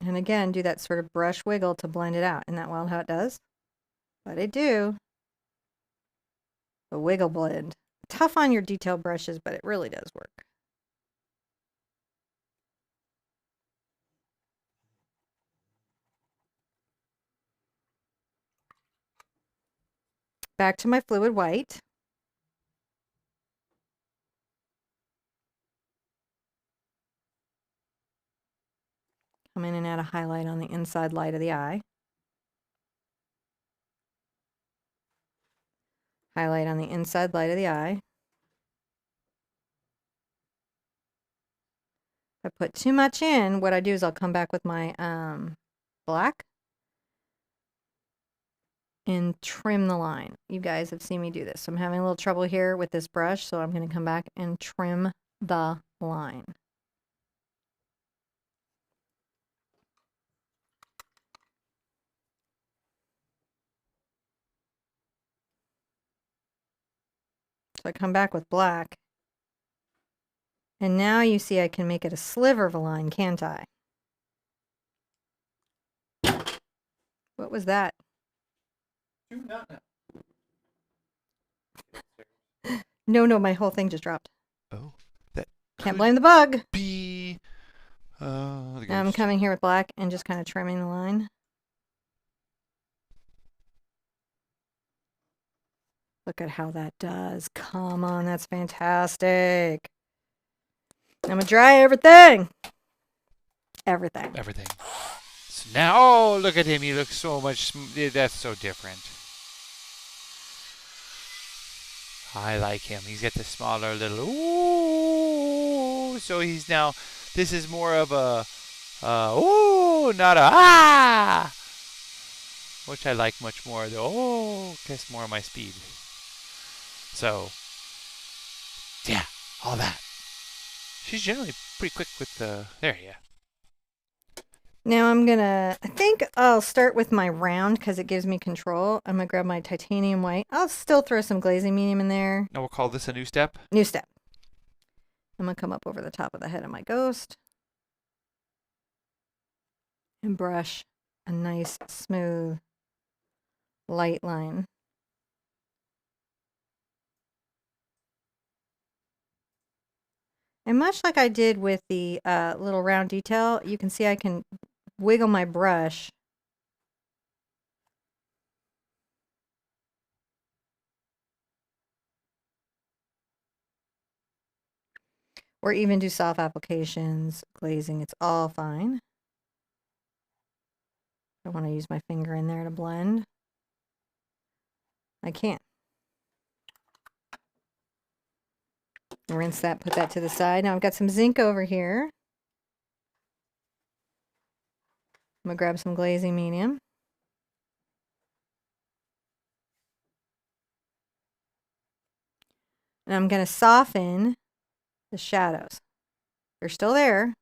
And again, do that sort of brush wiggle to blend it out. Isn't that wild how it does? But I do. A wiggle blend. Tough on your detail brushes, but it really does work. Back to my fluid white. Come in and add a highlight on the inside light of the eye. Highlight on the inside light of the eye. If I put too much in, what I do is I'll come back with my black and trim the line. You guys have seen me do this. So I'm having a little trouble here with this brush, so I'm going to come back and trim the line. So I come back with black. And now you see I can make it a sliver of a line, can't I? What was that? Do not know. No, my whole thing just dropped. Oh, that Can't blame the bug. be. Now I'm coming here with black and just kind of trimming the line. Look at how that does. Come on, that's fantastic. I'm going to dry everything. Everything. Everything. So now, oh, look at him. He looks so much. That's so different. I like him. He's got the smaller little. Ooh. So he's now. This is more of a. Ooh, not a ah. Which I like much more. The oh, that's more of my speed. So. Yeah, all that. She's generally pretty quick with the. There, yeah. Now I think I'll start with my round because it gives me control. I'm going to grab my titanium white. I'll still throw some glazing medium in there. Now we'll call this a new step. New step. I'm going to come up over the top of the head of my ghost. And brush a nice, smooth, light line. And much like I did with the little round detail, you can see I can wiggle my brush or even do soft applications, glazing, it's all fine. I want to use my finger in there to blend. I can't. Rinse that, put that to the side. Now I've got some zinc over here. I'm going to grab some glazing medium. And I'm going to soften the shadows. They're still there.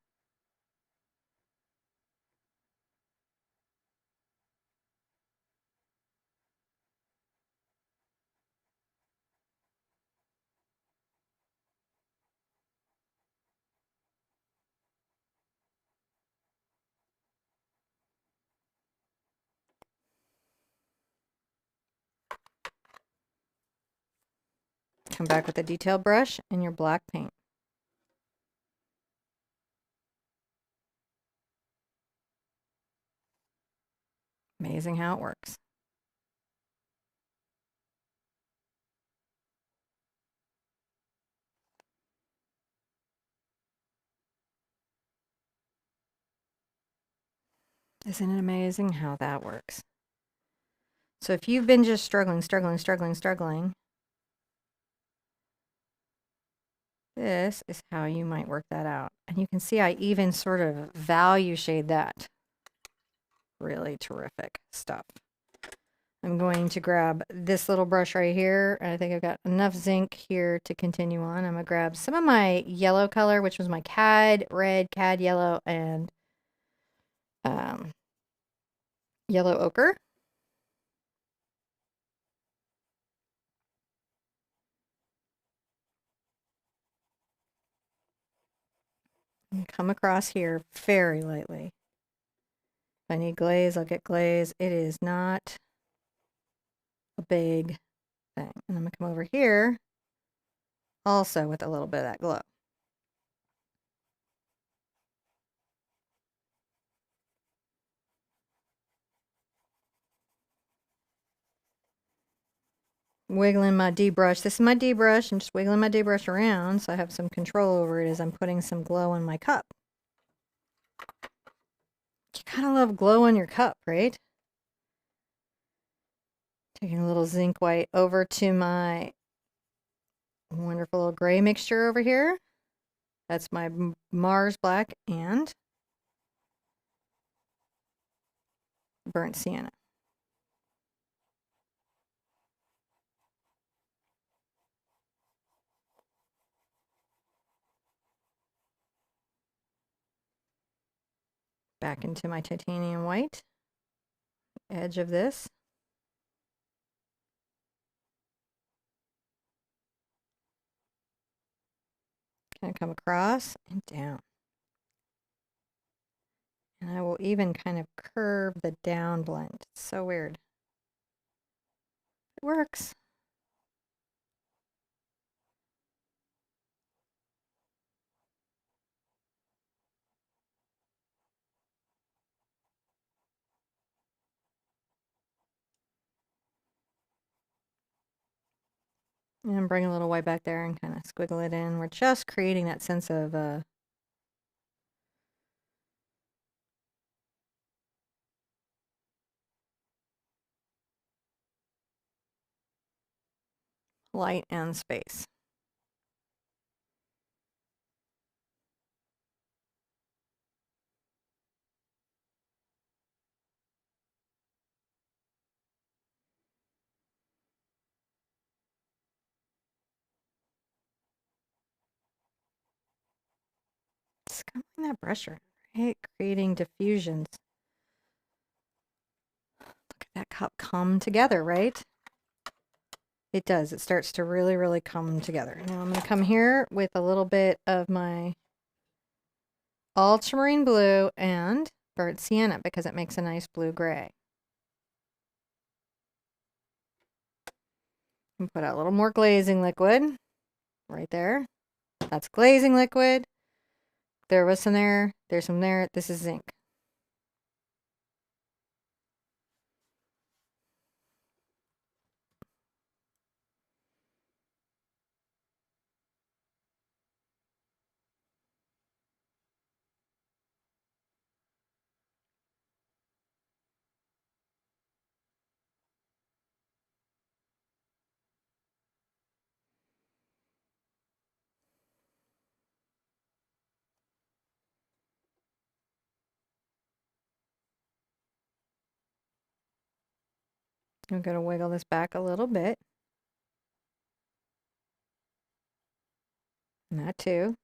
Come back with a detail brush and your black paint. Amazing how it works. Isn't it amazing how that works? So if you've been just struggling, this is how you might work that out. And you can see I even sort of value shade that. Really terrific stuff. I'm going to grab this little brush right here. And I think I've got enough zinc here to continue on. I'm going to grab some of my yellow color, which was my Cad Red, Cad Yellow, and yellow ochre. And come across here very lightly. If I need glaze, I'll get glaze. It is not a big thing. And I'm going to come over here also with a little bit of that glow. Wiggling my D brush. This is my D brush, and just wiggling my D brush around so I have some control over it as I'm putting some glow in my cup. You kind of love glow on your cup, right? Taking a little zinc white over to my wonderful little gray mixture over here. That's my Mars black and burnt sienna. Back into my titanium white, edge of this. Kind of come across and down. And I will even kind of curve the down blend. It's so weird. It works. And bring a little white back there and kind of squiggle it in. We're just creating that sense of light and space. Scumbling that brush around, right? Creating diffusions. Look at that cup come together, right? It does. It starts to really, really come together. Now I'm going to come here with a little bit of my Ultramarine blue and burnt sienna because it makes a nice blue-gray. And put out a little more glazing liquid right there. That's glazing liquid. There was some there. There's some there. This is zinc. I'm going to wiggle this back a little bit. And that too.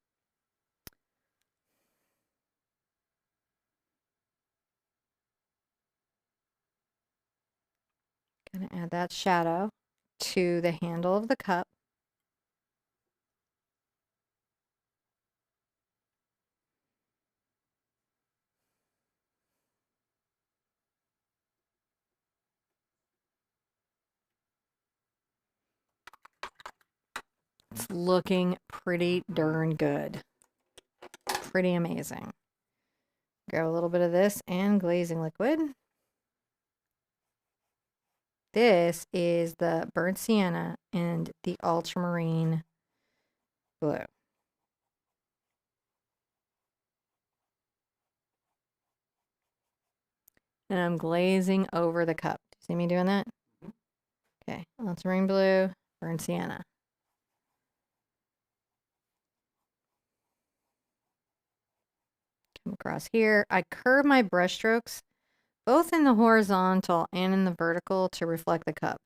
Going to add that shadow to the handle of the cup. It's looking pretty darn good. Pretty amazing. Grab a little bit of this and glazing liquid. This is the burnt sienna and the ultramarine blue. And I'm glazing over the cup. Do you see me doing that? Okay, ultramarine blue, burnt sienna. Come across here. I curve my brush strokes both in the horizontal and in the vertical to reflect the cup.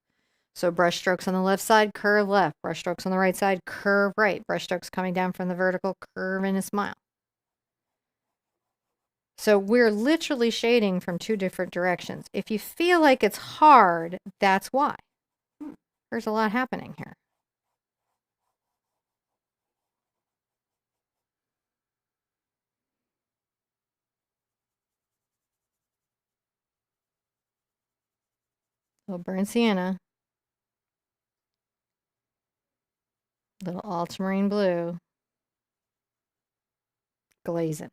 So brush strokes on the left side, curve left. Brush strokes on the right side, curve right. Brush strokes coming down from the vertical, curve in a smile. So we're literally shading from two different directions. If you feel like it's hard, that's why. There's a lot happening here. Little burnt sienna. Little ultramarine blue. Glazing.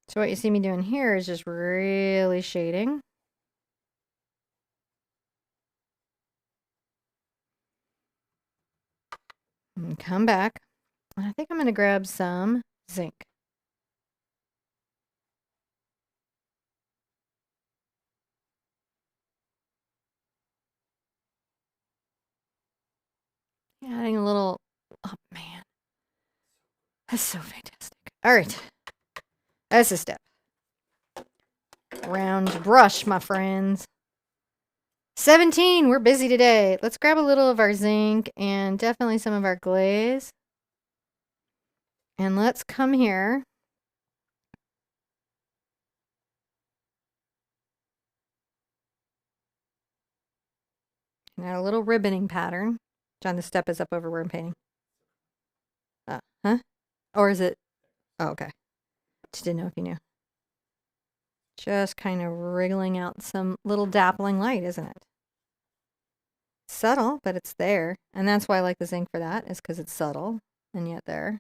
So what you see me doing here is just really shading. And come back. And I think I'm going to grab some zinc. Adding a little, oh man, that's so fantastic. All right, that's a step. Round brush, my friends. 17, we're busy today. Let's grab a little of our zinc and definitely some of our glaze. And let's come here. And add a little ribboning pattern. John, this step is up over where I'm painting. Huh? Or is it? Oh, okay. Just didn't know if you knew. Just kind of wriggling out some little dappling light, isn't it? Subtle, but it's there. And that's why I like the zinc for that, is because it's subtle and yet there.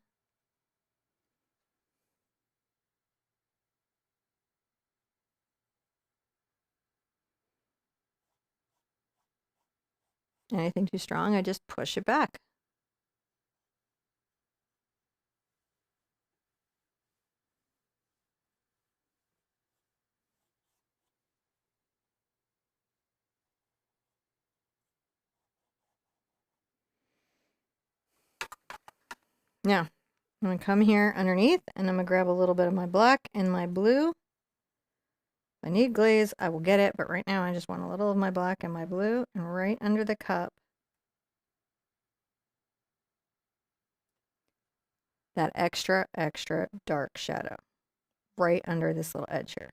Anything too strong, I just push it back. Now, I'm going to come here underneath and I'm going to grab a little bit of my black and my blue. If I need glaze, I will get it, but right now I just want a little of my black and my blue, and right under the cup, that extra, extra dark shadow, right under this little edge here.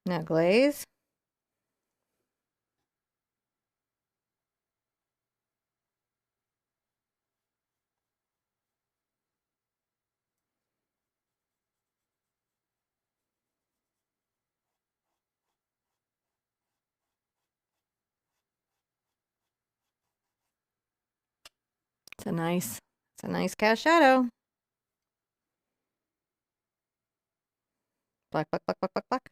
Now glaze. It's a nice cast shadow. Black, black, black, black, black, black.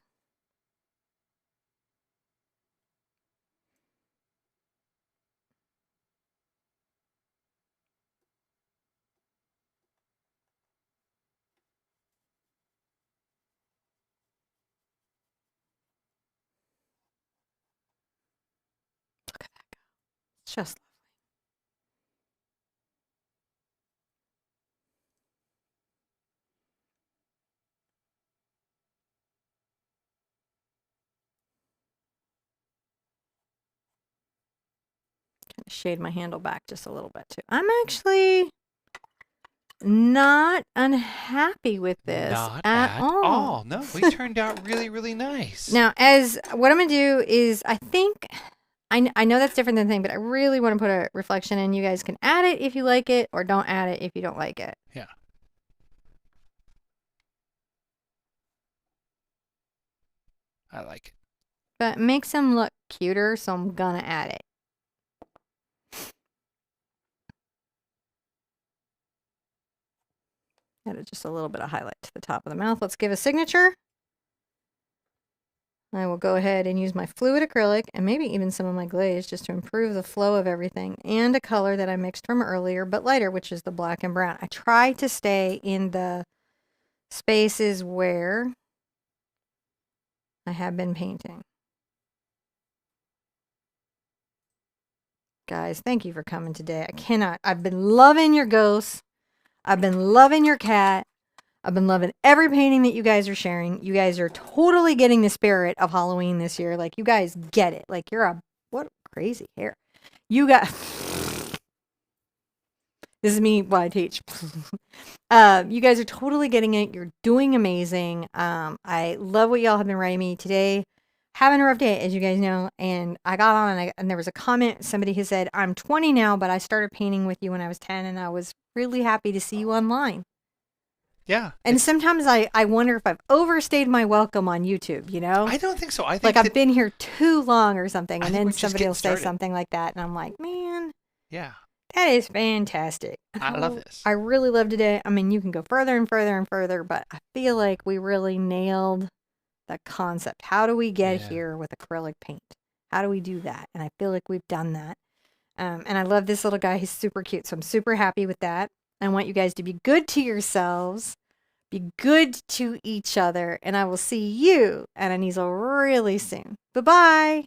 Look at that go. It's just shade my handle back just a little bit too. I'm actually not unhappy with this Not at all. No, we turned out really, really nice. Now, what I'm going to do is, I think, I know that's different than the thing, but I really want to put a reflection in. You guys can add it if you like it, or don't add it if you don't like it. Yeah. I like it. But it makes them look cuter, so I'm going to add it. Added just a little bit of highlight to the top of the mouth. Let's give a signature. I will go ahead and use my fluid acrylic and maybe even some of my glaze just to improve the flow of everything, and a color that I mixed from earlier but lighter, which is the black and brown. I try to stay in the spaces where I have been painting. Guys, thank you for coming today. I've been loving your ghosts. I've been loving your cat. I've been loving every painting that you guys are sharing. You guys are totally getting the spirit of Halloween this year. Like, you guys get it. Like, what crazy hair. You got, this is me while I teach. You guys are totally getting it. You're doing amazing. I love what y'all have been writing me today. Having a rough day, as you guys know, and I got on and there was a comment, somebody who said, I'm 20 now, but I started painting with you when I was 10, and I was really happy to see you online. Yeah. And sometimes I wonder if I've overstayed my welcome on YouTube, you know? I don't think so. I think like I've been here too long or something, and then somebody will say started. something like that, and I'm like, man, yeah, that is fantastic. I love this. I really love today. I mean, you can go further and further and further, but I feel like we really nailed the concept. How do we get here with acrylic paint? How do we do that? And I feel like we've done that. And I love this little guy. He's super cute, so I'm super happy with that. I want you guys to be good to yourselves, be good to each other, and I will see you at Anisel really soon. Bye-bye.